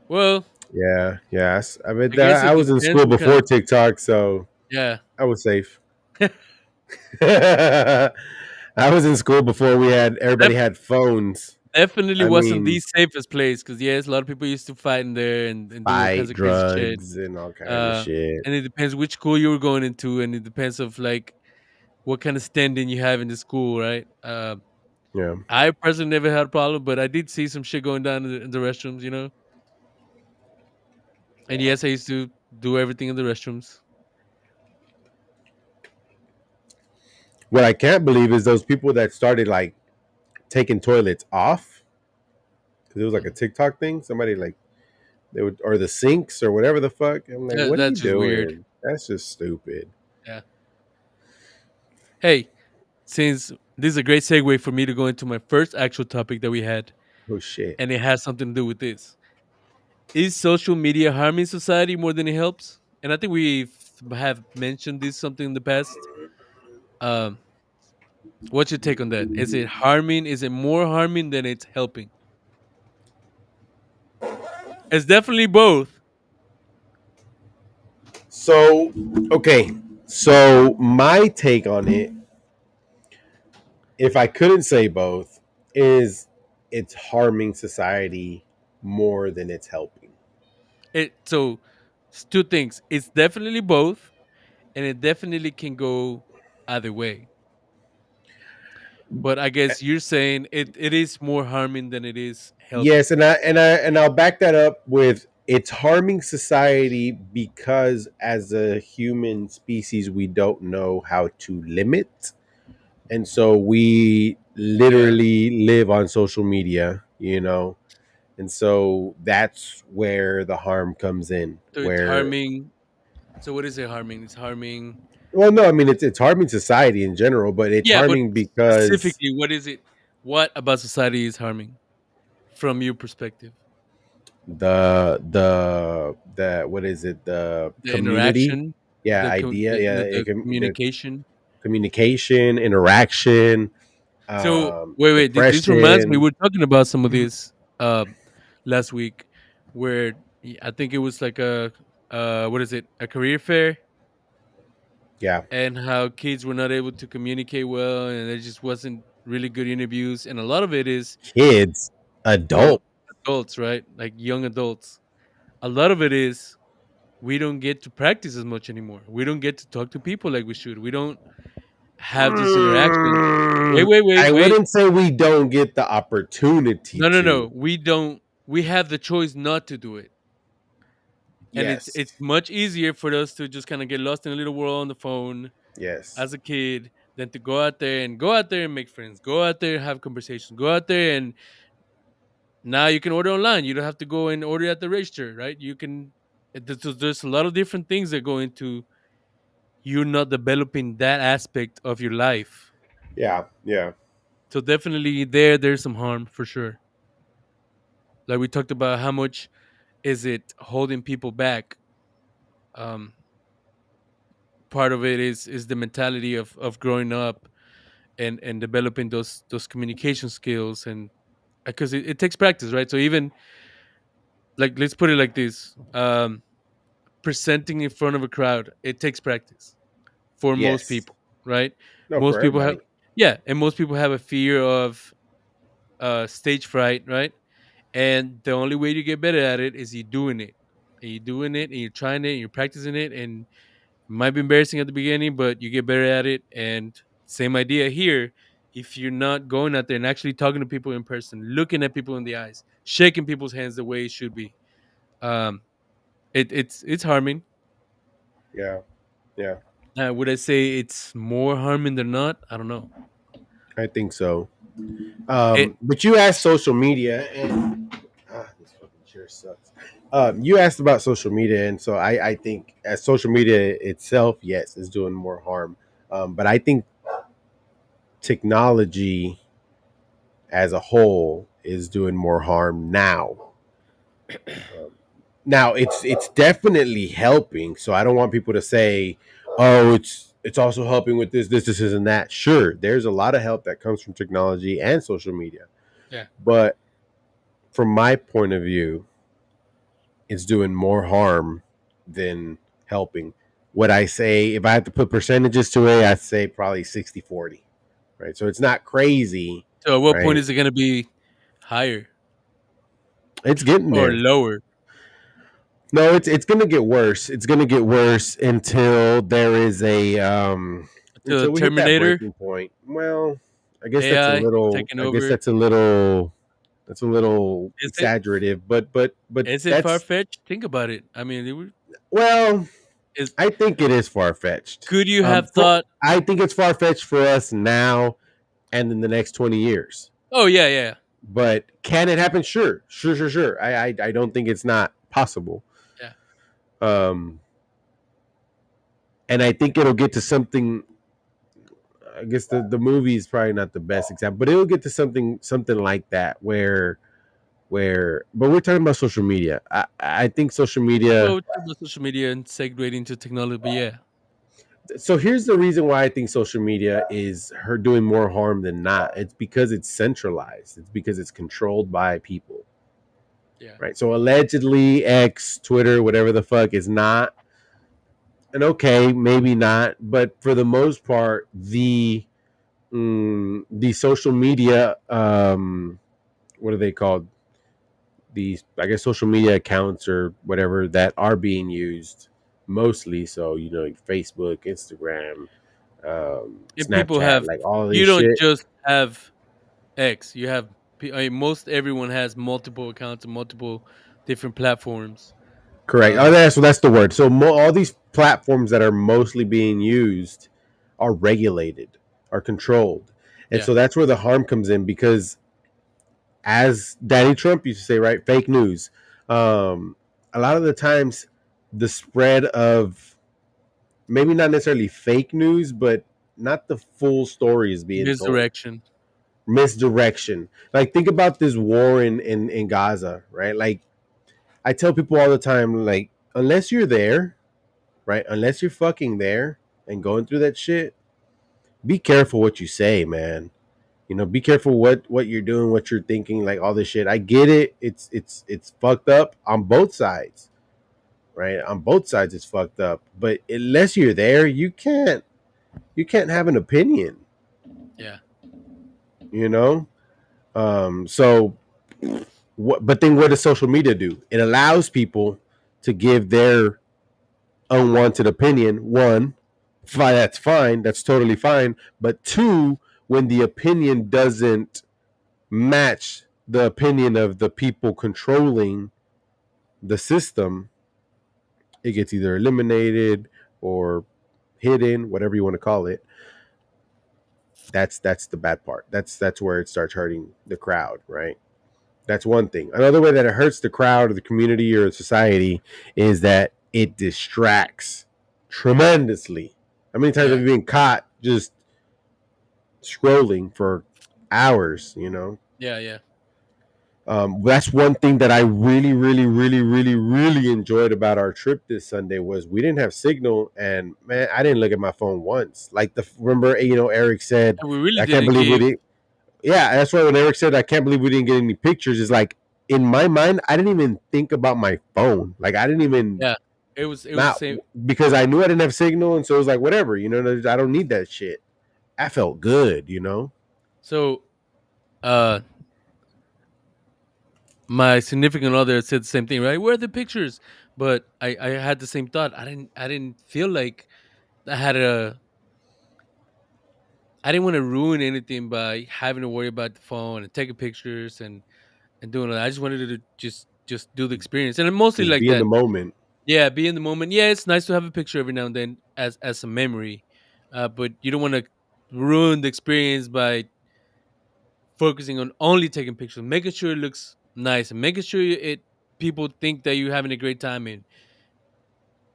Well, Yeah, yes. I mean, I guess I it was in depends school what kind of before TikTok, so yeah. I was safe. I was in school before everybody Def- had phones. Definitely I wasn't mean, the safest place because yes, a lot of people used to fight in there and do all kinds fight, of crazy shit. drugs, and all kind of Uh, shit. and it depends which school you were going into, and it depends of like what kind of standing you have in the school, right? Yeah, I personally never had a problem, but I did see some shit going down in the restrooms, you know. And yeah. yes, I used to do everything in the restrooms. What I can't believe is those people that started like taking toilets off because it was like a Mhm. TikTok thing. Somebody like They would, or the sinks or whatever the fuck. I'm like, what are you That's just weird. doing? That's just stupid. Yeah. Hey, since this is a great segue for me to go into my first actual topic that we had, Oh shit. and it has something to do with this. Is social media harming society more than it helps? And I think we have mentioned this something in the past. Um, what's your take on that? Is it harming? Is it more harming than it's helping? It's definitely both. So okay. So my take on it, if I couldn't say both, is it's harming society more than it's helping. It's two things. It's definitely both, and it definitely can go either way. But I guess you're saying it is more harming than it is helping. Yes, and I'll back that up with it's harming society because as a human species we don't know how to limit. And so we Yeah. literally live on social media, And so that's where the harm comes in. So it's Where harming. So what is it harming? It's harming. well, no, I mean it's harming society in general, but it's Yeah, but harming because specifically, what is it? What about society is harming from your perspective? the what is it, the The community, interaction, yeah, idea, yeah, the the communication. communication, interaction, So wait. This reminds me. depression. We're talking about some of this uh, last week, where I think it was like a what is it? A career fair, Yeah, and how kids were not able to communicate well, and there just wasn't really good interviews, and a lot of it is kids, well, adult. adults, right? Like young adults. A lot of it is we don't get to practice as much anymore. We don't get to talk to people like we should. We don't have this interaction. I Wait. wouldn't say we don't get the opportunity No. to. We don't. We have the choice not to do it, and Yes, it's much easier for us to just kind of get lost in a little world on the phone yes, as a kid than to go out there and make friends, go out there and have conversations, go out there and now you can order online. You don't have to go and order at the register, right? You can. There's a lot of different things that go into you not developing that aspect of your life. yeah, yeah, So definitely there's some harm for sure. Like we talked about how much is it holding people back. Um Part of it is the mentality of growing up and developing those communication skills and because it takes practice, right? So even like let's put it like this. Presenting in front of a crowd, it takes practice for most yes. people, right? No, Most for people have everybody. yeah, and most people have a fear of stage fright, right? And the only way to get better at it is you doing it. And you're doing it and you're trying it and you're practicing it and it might be embarrassing at the beginning, but you get better at it. And same idea here. If you're not going out there and actually talking to people in person, looking at people in the eyes, shaking people's hands the way it should be, um, it's harming. Yeah, yeah. Would I say it's more harming than not? I don't know. I think so. It But you asked social media, and this fucking chair sucks. You asked about social media, and so I think as social media itself, yes, is doing more harm. But I think technology as a whole is doing more harm now. Um, Now it's definitely helping. So I don't want people to say, "Oh, it's also helping with this, and that." Sure, there's a lot of help that comes from technology and social media, yeah. but from my point of view, it's doing more harm than helping. What I say, if I have to put percentages to it, I'd say probably 60-40. Right? So it's not crazy, So at what point right? is it going to be higher It's getting or there. lower? No, it's gonna get worse. It's gonna get worse until there is a To until we hit that Terminator, breaking point. Well, I guess that's a AI little. taking I guess over. that's a little Is it? exaggerative, but Is it far that's fetched? Think about it. I mean, well. is I think it is far fetched. could you have For thought? I think it's far fetched for us now and in the next 20 years. Oh yeah. But can it happen? Sure. I don't think it's not possible. Yeah. Um, and I think it'll get to something. I guess the movie is probably not the best example, but it'll get to something like that where. But we're talking about social media. I think social Well, media. we talk about social media and segue into technology, but yeah, So here's the reason why I think social media is her doing more harm than not. It's because it's centralized. It's because it's controlled by people, yeah, right? So allegedly, X, Twitter, whatever the fuck, is not. And okay, maybe not, but for the most part, the social media, what are they called? These, I guess, social media accounts or whatever that are being used mostly. So like Facebook, Instagram, and people Snapchat, have. like all You this don't shit. just have X. You have. I mean, most everyone has multiple accounts and multiple different platforms. Correct. Oh, Um, that's the word. So all these platforms that are mostly being used are regulated, are controlled, and yeah, so that's where the harm comes in because, as Danny Trump used to say, right, fake news. Um, a lot of the times, the spread of maybe not necessarily fake news, but not the full story is being told. misdirection. Misdirection. Like think about this war in Gaza, right? Like I tell people all the time, like unless you're there, right? Unless you're fucking there and going through that shit, be careful what you say, man. Be careful what you're doing, what you're thinking, like all this shit. I get it. It's fucked up on both sides, right? On both sides it's fucked up. But unless you're there, you can't have an opinion, Yeah, you know? So but then what does social media do? It allows people to give their unwanted opinion. One, fine, that's fine, that's totally fine. But two, when the opinion doesn't match the opinion of the people controlling the system, it gets either eliminated or hidden, whatever you want to call it. That's the bad part. That's where it starts hurting the crowd, right? That's one thing. Another way that it hurts the crowd or the community or society is that it distracts tremendously. How many times have yeah, you been caught just scrolling for hours? yeah, yeah. That's one thing that I really, really, really, really, really enjoyed about our trip this Sunday was we didn't have signal, and man, I didn't look at my phone once. Like remember, Eric said, And we really "I can't didn't believe we give. didn't." Yeah, that's why when Eric said, "I can't believe we didn't get any pictures," is like in my mind, I didn't even think about my phone. Like I didn't even Yeah, it was the not same. because I knew I didn't have signal, and so it was like whatever. I don't need that shit. I felt good. So, uh, my significant other said the same thing, right? Where are the pictures? But I had the same thought. I didn't feel like I had a. I didn't want to ruin anything by having to worry about the phone and taking pictures and doing that. I just wanted to just do the experience, and I'm mostly Just like be in the that. moment. Yeah, be in the moment. Yeah, it's nice to have a picture every now and then as a memory, but you don't want to ruin the experience by focusing on only taking pictures, making sure it looks nice, and making sure it people think that you're having a great time, and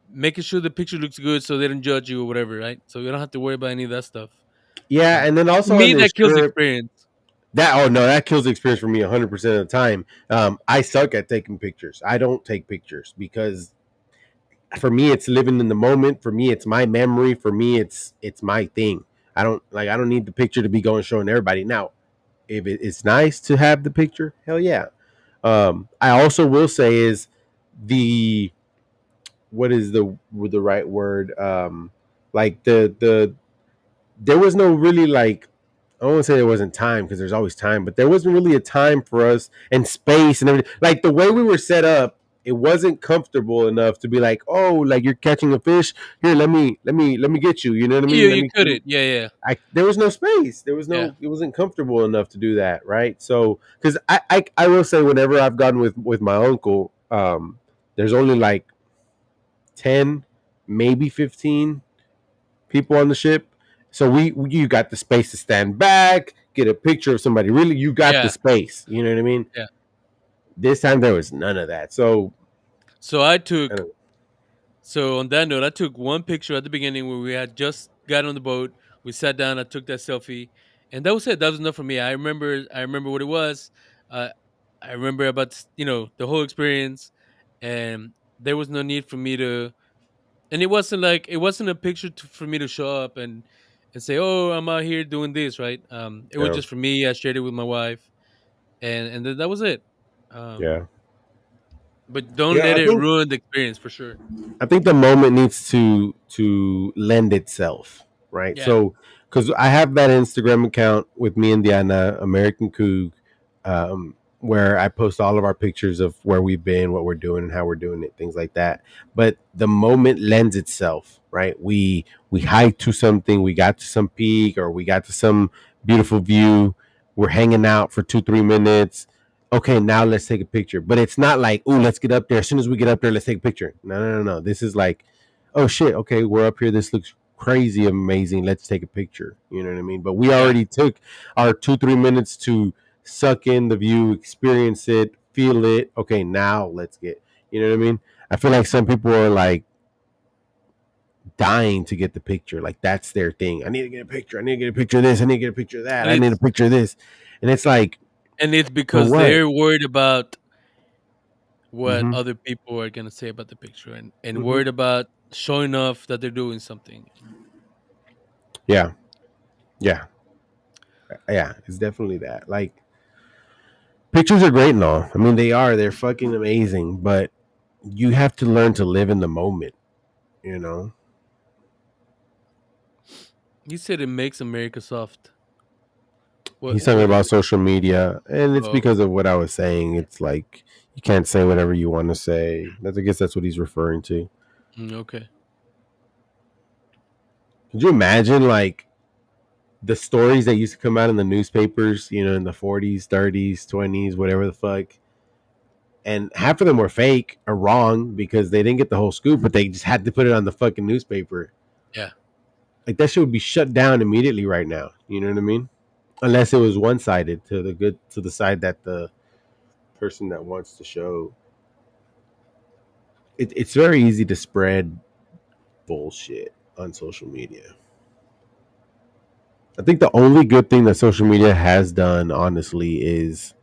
making sure the picture looks good so they don't judge you or whatever, right? So you don't have to worry about any of that stuff. Yeah, Uh, and then to also on me, this that kills the trip, experience. that kills the experience for me 100% of the time. I suck at taking pictures. I don't take pictures because for me it's living in the moment. For me it's my memory. For me it's my thing. I don't need the picture to be going showing everybody. Now, if it's nice to have the picture, hell yeah. I also will say is the what is the right word? Like the there was no really like I don't want to say there wasn't time because there's always time, but there wasn't really a time for us and space and everything. Like the way we were set up, it wasn't comfortable enough to be like, oh, like you're catching a fish. Here, let me get you. You know what I You mean? Let you me. Let me couldn't. Yeah, yeah, there was no space. yeah, It wasn't comfortable enough to do that, right? So, because I will say, whenever I've gone with my uncle, there's only like 10, maybe 15 people on the ship. So you got the space to stand back, get a picture of somebody. Really, you got the yeah, space. You know what I mean? yeah. This time there was none of that. So So I I took don't- so on that note, I took one picture at the beginning where we had just got on the boat. We sat down. I took that selfie, and that was it. That was enough for me. I remember what it was. Uh, I remember about the whole experience, and there was no need for me to. And it wasn't a picture for me to show up and say, "Oh, I'm out here doing this." Right? It was yeah, just for me. I shared it with my wife, and that was it. Um, yeah, but don't yeah. let it ruin the experience for sure. I think the moment needs to lend itself, right? Yeah, So, because I have that Instagram account with me and Diana, American Coog, where I post all of our pictures of where we've been, what we're doing, and how we're doing it, things like that. But the moment lends itself, right? We hiked to something, we got to some peak, or we got to some beautiful view. We're hanging out for 2 3 minutes. Okay, now let's take a picture. But it's not like, oh, let's get up there. As soon as we get up there, let's take a picture. No, no, no, no. This is like, oh shit, okay, we're up here. This looks crazy amazing. Let's take a picture. You know what I mean? But we yeah. already took our 2 3 minutes to suck in the view, experience it, feel it. Okay, now let's get, you know what I mean? I feel like some people are like dying to get the picture. Like that's their thing. I need to get a picture. I need to get a picture of this. I need to get a picture of that. And I need a it's picture of this. And it's like, for because what? they're worried about what Mm-hmm. other people are gonna say about the picture and Mm-hmm. worried about showing off that they're doing something. Yeah. Yeah. Yeah. It's definitely that. Like, pictures are great and all. I mean, they are. They're fucking amazing. But you have to learn to live in the moment, you know? You said it makes America soft. He's talking What is about it? social media. And it's Oh, because of what I was saying. It's like, you can't say whatever you want to say. I guess that's what he's referring to. okay. Could you imagine, like, the stories that used to come out in the newspapers, in the 40s, 30s, 20s, whatever the fuck? And half of them were fake or wrong because they didn't get the whole scoop, but they just had to put it on the fucking newspaper. Yeah. Like that shit would be shut down immediately right now. You know what I mean? Unless it was one sided to the side that the person that wants to show. It's very easy to spread bullshit on social media. I think the only good thing that social media has done, honestly, is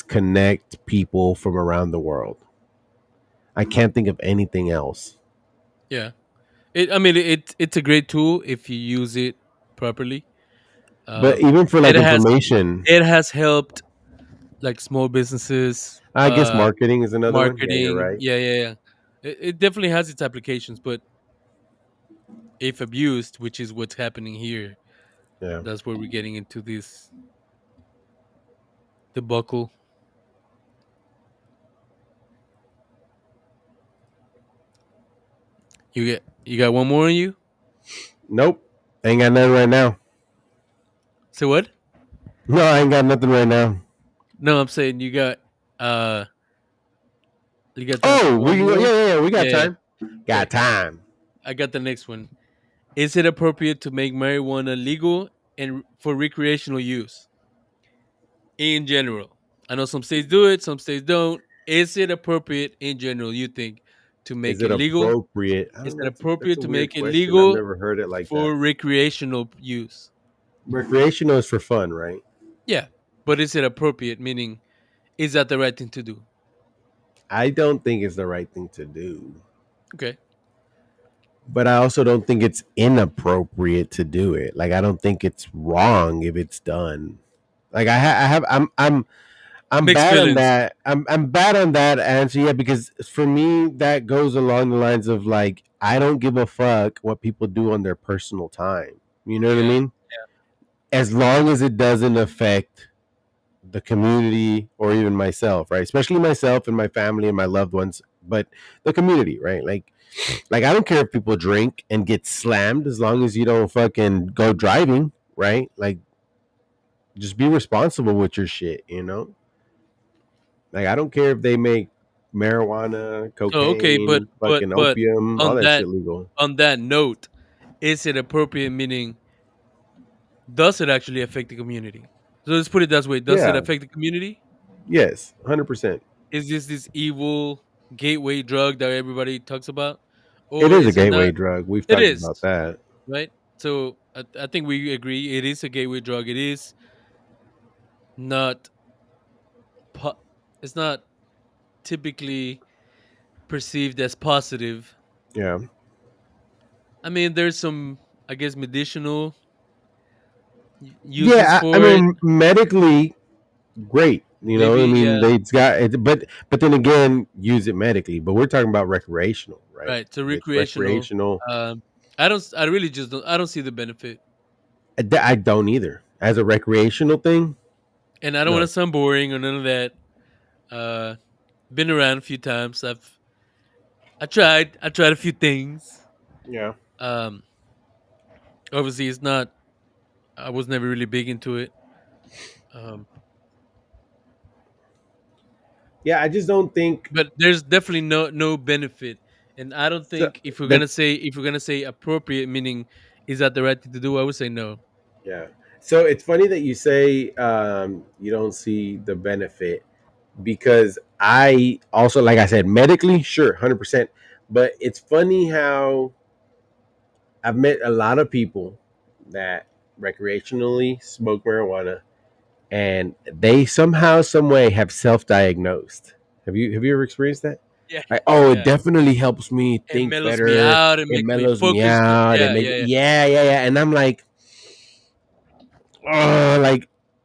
connect people from around the world. I can't think of anything else. Yeah. I mean, it's a great tool if you use it properly. But Um, even for it like has information, it has helped like small businesses, I guess marketing is another one. Yeah, you're marketing. right. Yeah, yeah, yeah. It definitely has its applications, but if abused, which is what's happening here, Yeah. that's where we're getting into this debacle. You got one more on you. Nope. Ain't got nothing right now. So what? No, I ain't got nothing right now. No, I'm saying uh you got time for Oh, we one can go. Yeah, more. yeah, yeah. We got Yeah, yeah. time. Got Okay, time. I got the next one. Is it appropriate to make marijuana legal and for recreational use in general? I know some states do it, some states don't. Is it appropriate in general? You think to Is make it it legal? appropriate? I Is don't know. it That's appropriate a to weird make it question. I've legal never heard it like that. for recreational use? Recreational is for fun, right? Yeah, but is it appropriate? Meaning, is that the right thing to do? I don't think it's the right thing to do, Okay, but I also don't think it's inappropriate to do it. Like I don't think it's wrong if it's done. Like I have, I'm mixed bad on feelings. that. I'm bad on that answer, yeah, because for me that goes along the lines of like I don't give a fuck what people do on their personal time. You know what I Yeah, mean? As long as it doesn't affect the community or even myself, right? Especially myself and my family and my loved ones, but the community, right? Like I don't care if people drink and get slammed as long as you don't fucking go driving, right? Like just be responsible with your shit, you know? Like I don't care if they make marijuana, so okay, cocaine, fucking but opium, all on that that shit legal. on that note, is it appropriate? Meaning, does it actually affect the community? So let's put it that way. Does it Yeah. affect the community? Yes. 100%. Is this evil? gateway drug that everybody talks about, It or is a is it not? gateway drug. We've It talked is, about that. right? So I think we agree it is a gateway drug. It is not. Po- it's not typically perceived as positive. Yeah. I mean, there's some, I guess, medicinal uses Yeah, I for it, mean, medically, great. You know, I maybe. mean, Yeah, they've got it, but then again, use it medically. But we're talking about recreational, right? right. So It's recreational. recreational. Um, I don't. I really just don't. I don't see the benefit, I don't either. As a recreational thing, and I don't want no. to sound boring or none of that. Uh, been around a few times. I tried. I tried a few things. Yeah. Um, obviously, it's not. I was never really big into it. Um, Yeah, I just don't think but there's definitely no benefit, and I don't so, think if we're that. gonna say appropriate, meaning is that the right thing to do, I would say no. Yeah. So it's funny that you say you don't see the benefit because I also, like I said, medically, sure, 100%. But it's funny how I've met a lot of people that recreationally smoke marijuana and they somehow, some way have self-diagnosed. Have you ever experienced that? Yeah, Like, oh, it yeah. definitely helps me It think mellows me better. out. It It makes me mellows me focus. out. It Yeah, makes, yeah, yeah, yeah, yeah, yeah. And I'm like,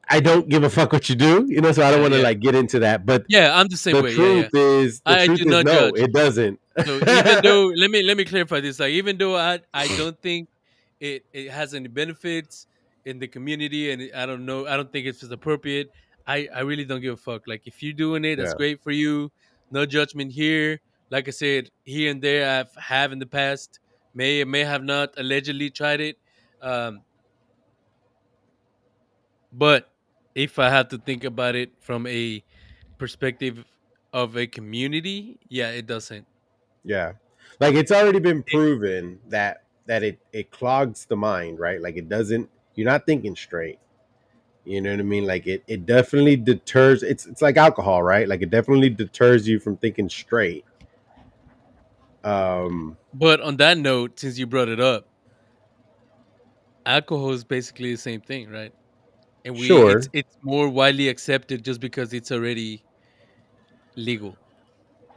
I don't give a fuck what you do, so I don't yeah, want to yeah. like get into that. But Yeah, I'm the same way. Yeah, yeah. the I truth do is not no, judge. it doesn't. So even though let me clarify this, like even though I don't think it has any benefits in the community, and I don't think it's appropriate. I really don't give a fuck. Like if you're doing it, that's Yeah, great for you. No judgment here. Like I said, here and there I've have in the past may have not allegedly tried it. Um, but if I have to think about it from a perspective of a community, yeah, it doesn't. yeah. Like it's already been It, proven that it clogs the mind, right? Like it doesn't. You're not thinking straight. You know what I mean? Like it definitely deters. It's like alcohol, right? Like it definitely deters you from thinking straight. Um, but on that note, since you brought it up, alcohol is basically the same thing, right? And sure. it's more widely accepted just because it's already legal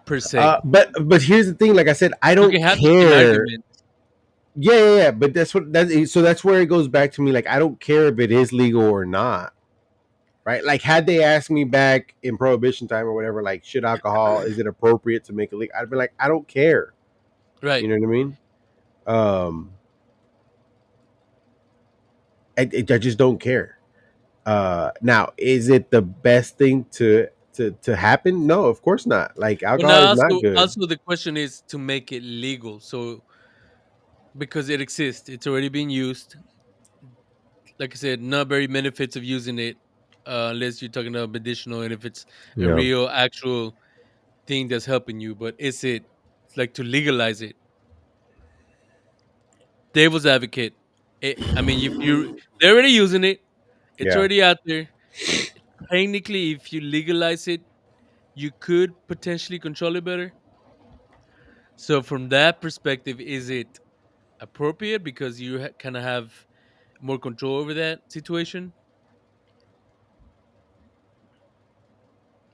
per se. But here's the thing. Like I said, I You can don't have the same care. argument, Yeah, yeah, yeah. But that's where it goes back to me. Like I don't care if it is legal or not, right? Like had they asked me back in prohibition time or whatever, like should alcohol is it appropriate to make it legal? I'd be like, I don't care. right? You know what I mean? Um, I just don't care. Now, is it the best thing to happen? No, of course not. Like Well, alcohol now is not good. also the question is to make it legal. So because it exists, it's already being used. Like I said, not very benefits of using it, unless you're talking about medicinal and if it's a Yeah. real actual thing that's helping you. But is it like to legalize it? Devil's advocate. I mean, if you they're already using it, it's Yeah. already out there. Technically, if you legalize it, you could potentially control it better. So, from that perspective, is it appropriate because you kind of have more control over that situation?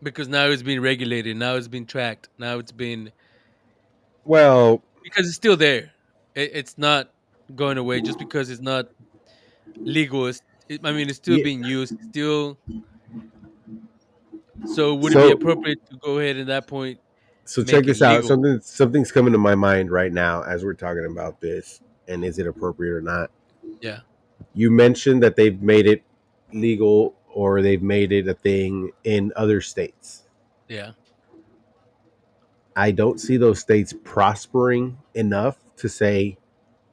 Because now it's being regulated, now it's been tracked, now it's been Well, because it's still there. It's not going away just because it's not legal. I mean, it's still yeah, being used. Still, so would it be so appropriate to go ahead at that point check make it this out. legal? Something's coming to my mind right now as we're talking about this, and is it appropriate or not? Yeah, You mentioned that they've made it legal or they've made it a thing in other states. yeah. I don't see those states prospering enough to say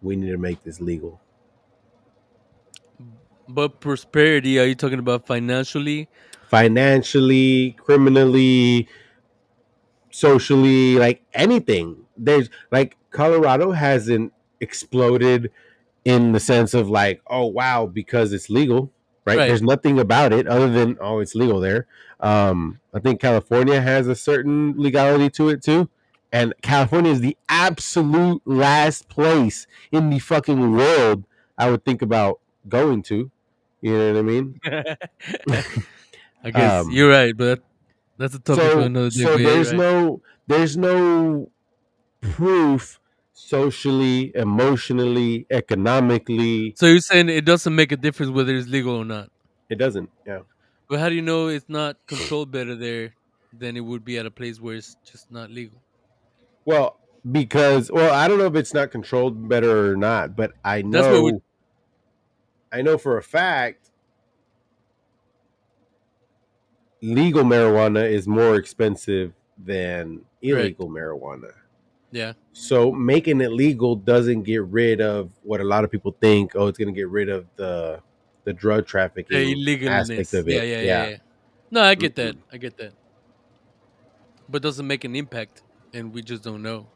we need to make this legal. But prosperity, are you talking about financially? Financially, criminally, socially, like anything. There's like Colorado hasn't exploded in the sense of like, oh wow, because it's legal. right? Right. There's nothing about it other than oh, it's legal there. I think California has a certain legality to it too, and California is the absolute last place in the fucking world I would think about going to. You know what I mean? I guess Um, you're right, but that's a topic for another day. so But yeah, you're right. there's no proof socially, emotionally, economically. So you're saying it doesn't make a difference whether it's legal or not. It doesn't. Yeah. But how do you know it's not controlled better there than it would be at a place where it's just not legal? Well, because I don't know if it's not controlled better or not, but That's what we I know for a fact legal marijuana is more expensive than correct. illegal marijuana. Yeah. So making it legal doesn't get rid of what a lot of people think. Oh, it's going to get rid of the drug The trafficking aspect illegalness. of Yeah, it. yeah, yeah, Yeah. yeah. No, I get that. Mm-mm. I get that. But doesn't make an impact and we just don't know.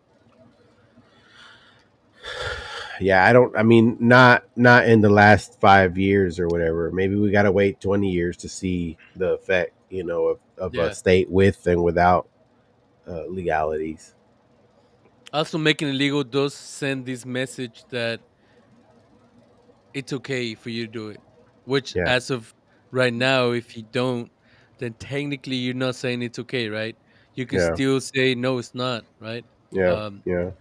Yeah, I don't. I mean, not in the last 5 years or whatever. Maybe we got to wait 20 years to see the effect. Of a Yeah. state with and without legalities. Also making it legal does send this message that it's okay for you to do it. Which Yeah, as of right now, if you don't, then technically you're not saying it's okay, right? You can yeah, still say no, it's not, right? yeah. Um, Yeah.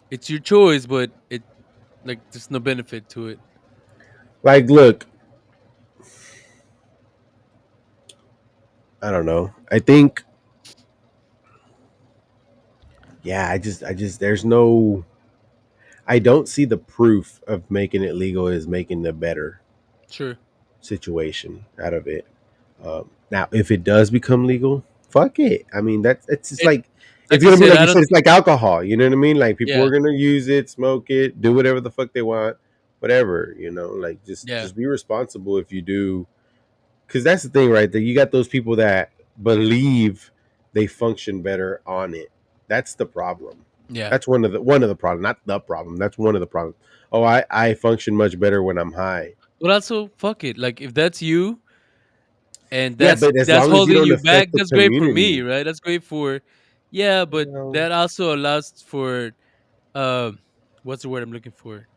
it's your choice, but it like there's no benefit to it. Like, look, I don't know. I think, yeah. There's no. I don't see the proof of making it legal is making the better Sure. situation out of it. Now, if it does become legal, fuck it. I mean, that's it's just It like it's like you gonna be said, like I you don't said. It's like alcohol. You know what I mean? Like people yeah, are gonna use it, smoke it, do whatever the fuck they want, whatever. Like yeah, just be responsible if you do. Because that's the thing, right? That you got those people that believe they function better on it. That's the problem. yeah. That's one of the problem, not the problem. That's one of the problems. Oh, I function much better when I'm high. But also fuck it. Like if that's you and Yeah, that's but as that's long as you holding don't you back, affect the that's great for me, community, right? That's great for yeah, but well, that also allows for uh what's the word I'm looking for?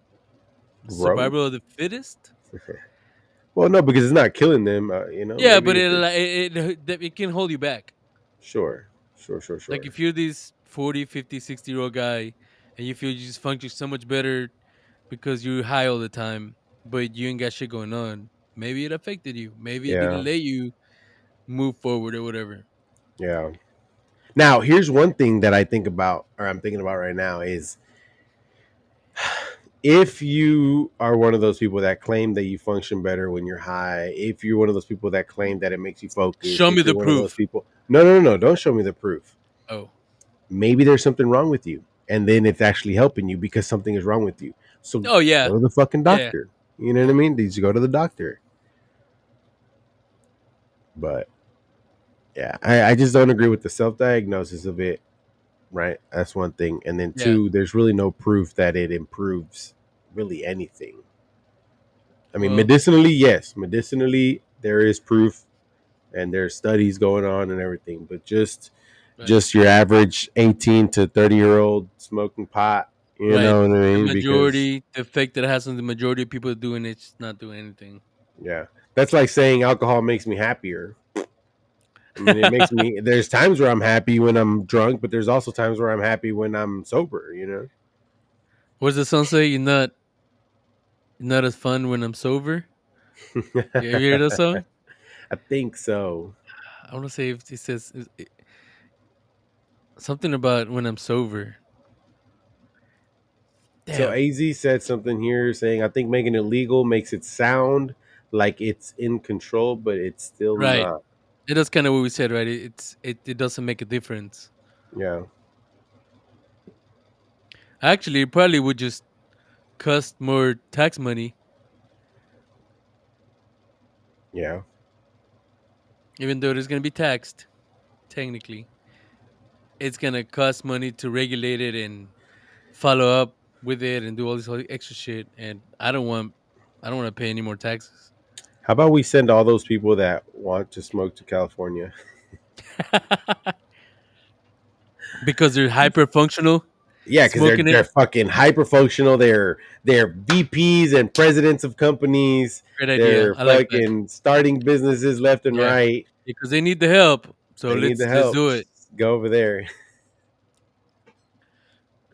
growth. Survival of the fittest? Well, no, because it's not killing them. Yeah, Maybe but if it it's it can hold you back. sure, sure, sure, Like sure. if you're this 40, 50, 60-year-old guy and you feel you just function so much better because you're high all the time, but you ain't got shit going on, maybe it affected you. Maybe it didn't Yeah, let you move forward or whatever. yeah. Now, here's one thing that I think about, or I'm thinking about right now, is if you are one of those people that claim that you function better when you're high, if you're one of those people that claim that it makes you focus, Show me if the you're one of those proof. people, no, no, no, no, don't show me the proof. Oh, Maybe there's something wrong with you, and then it's actually helping you because something is wrong with you. So oh yeah, go to the fucking yeah, doctor. You know what I yeah. mean? Did you go to the doctor? But yeah, I just don't agree with the self diagnosis of it. Right, that's one thing, and then Yeah. two, there's really no proof that it improves really anything. I mean, Well, medicinally, yes, medicinally there is proof, and there's studies going on and everything, but right, just your average 18 to 30-year-old smoking pot, you right. know what I The mean? Because majority, the effect that it has on the majority of people doing it's not doing anything. yeah, that's like saying alcohol makes me happier. I mean, it makes me. There's times where I'm happy when I'm drunk, but there's also times where I'm happy when I'm sober. What's the song say? You're not as fun when I'm sober. You ever hear that song? I think so. I want to say if it says something about when I'm sober. So Damn. AZ said something here saying, I think making it legal makes it sound like it's in control, but it's still Right. not. It is kind of what we said, right? It doesn't make a difference. Yeah. Actually, it probably would just cost more tax money, Yeah. even though it is going to be taxed. Technically, it's going to cost money to regulate it and follow up with it and do all this extra shit. And I don't want to pay any more taxes. How about we send all those people that want to smoke to California? Because they're hyper functional, Yeah, because they're smoking it. they're fucking hyper functional. They're VPs and presidents of companies. Great idea. They're I like that. fucking starting businesses left and Yeah, right. because they need the help. So They need the let's help. do it. Just go over there.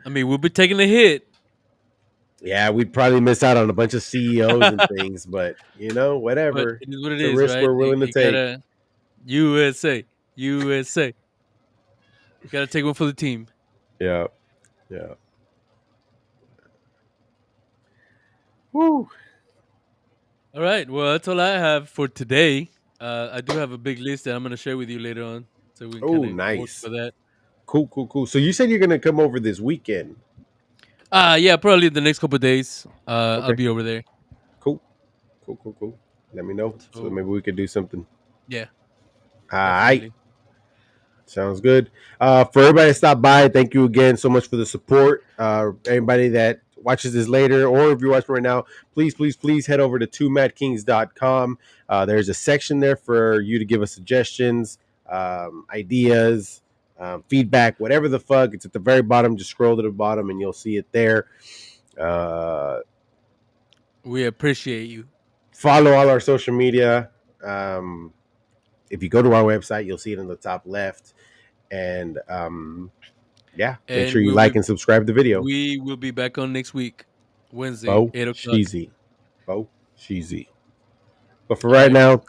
I mean, we'll be taking a hit, Yeah, we'd probably miss out on a bunch of CEOs and but things, but whatever. it is what it It's a is, risk right? we're willing to You take. gotta USA, USA. Gotta take one for the team. Yeah, yeah. Woo. All right. Well, that's all I have for today. I do have a big list that I'm gonna share with you later on, so we can kind Oh, of work nice. for that. Cool, cool, cool. So you said you're gonna come over this weekend. Yeah, probably the next couple of days. I'll Okay. be over there. Cool. Cool, cool, cool. Let me know so So maybe we could do something. yeah, All right. definitely. Sounds good. For everybody that stopped by, thank you again so much for the support. Everybody that watches this later, or if you're watching right now, please, please, please head over to 2madkings.com. There's a section there for you to give us suggestions, ideas, feedback, whatever the fuck. It's at the very bottom. Just scroll to the bottom and you'll see it there. Uh, We appreciate you, Follow all our social media. Um, if you go to our website, you'll see it in the top left. And yeah, make and sure you like and subscribe to the video. we will be back on next week, Wednesday, Bo 8 o'clock. Sheezy. Bo Sheezy. But for All right right. now, thank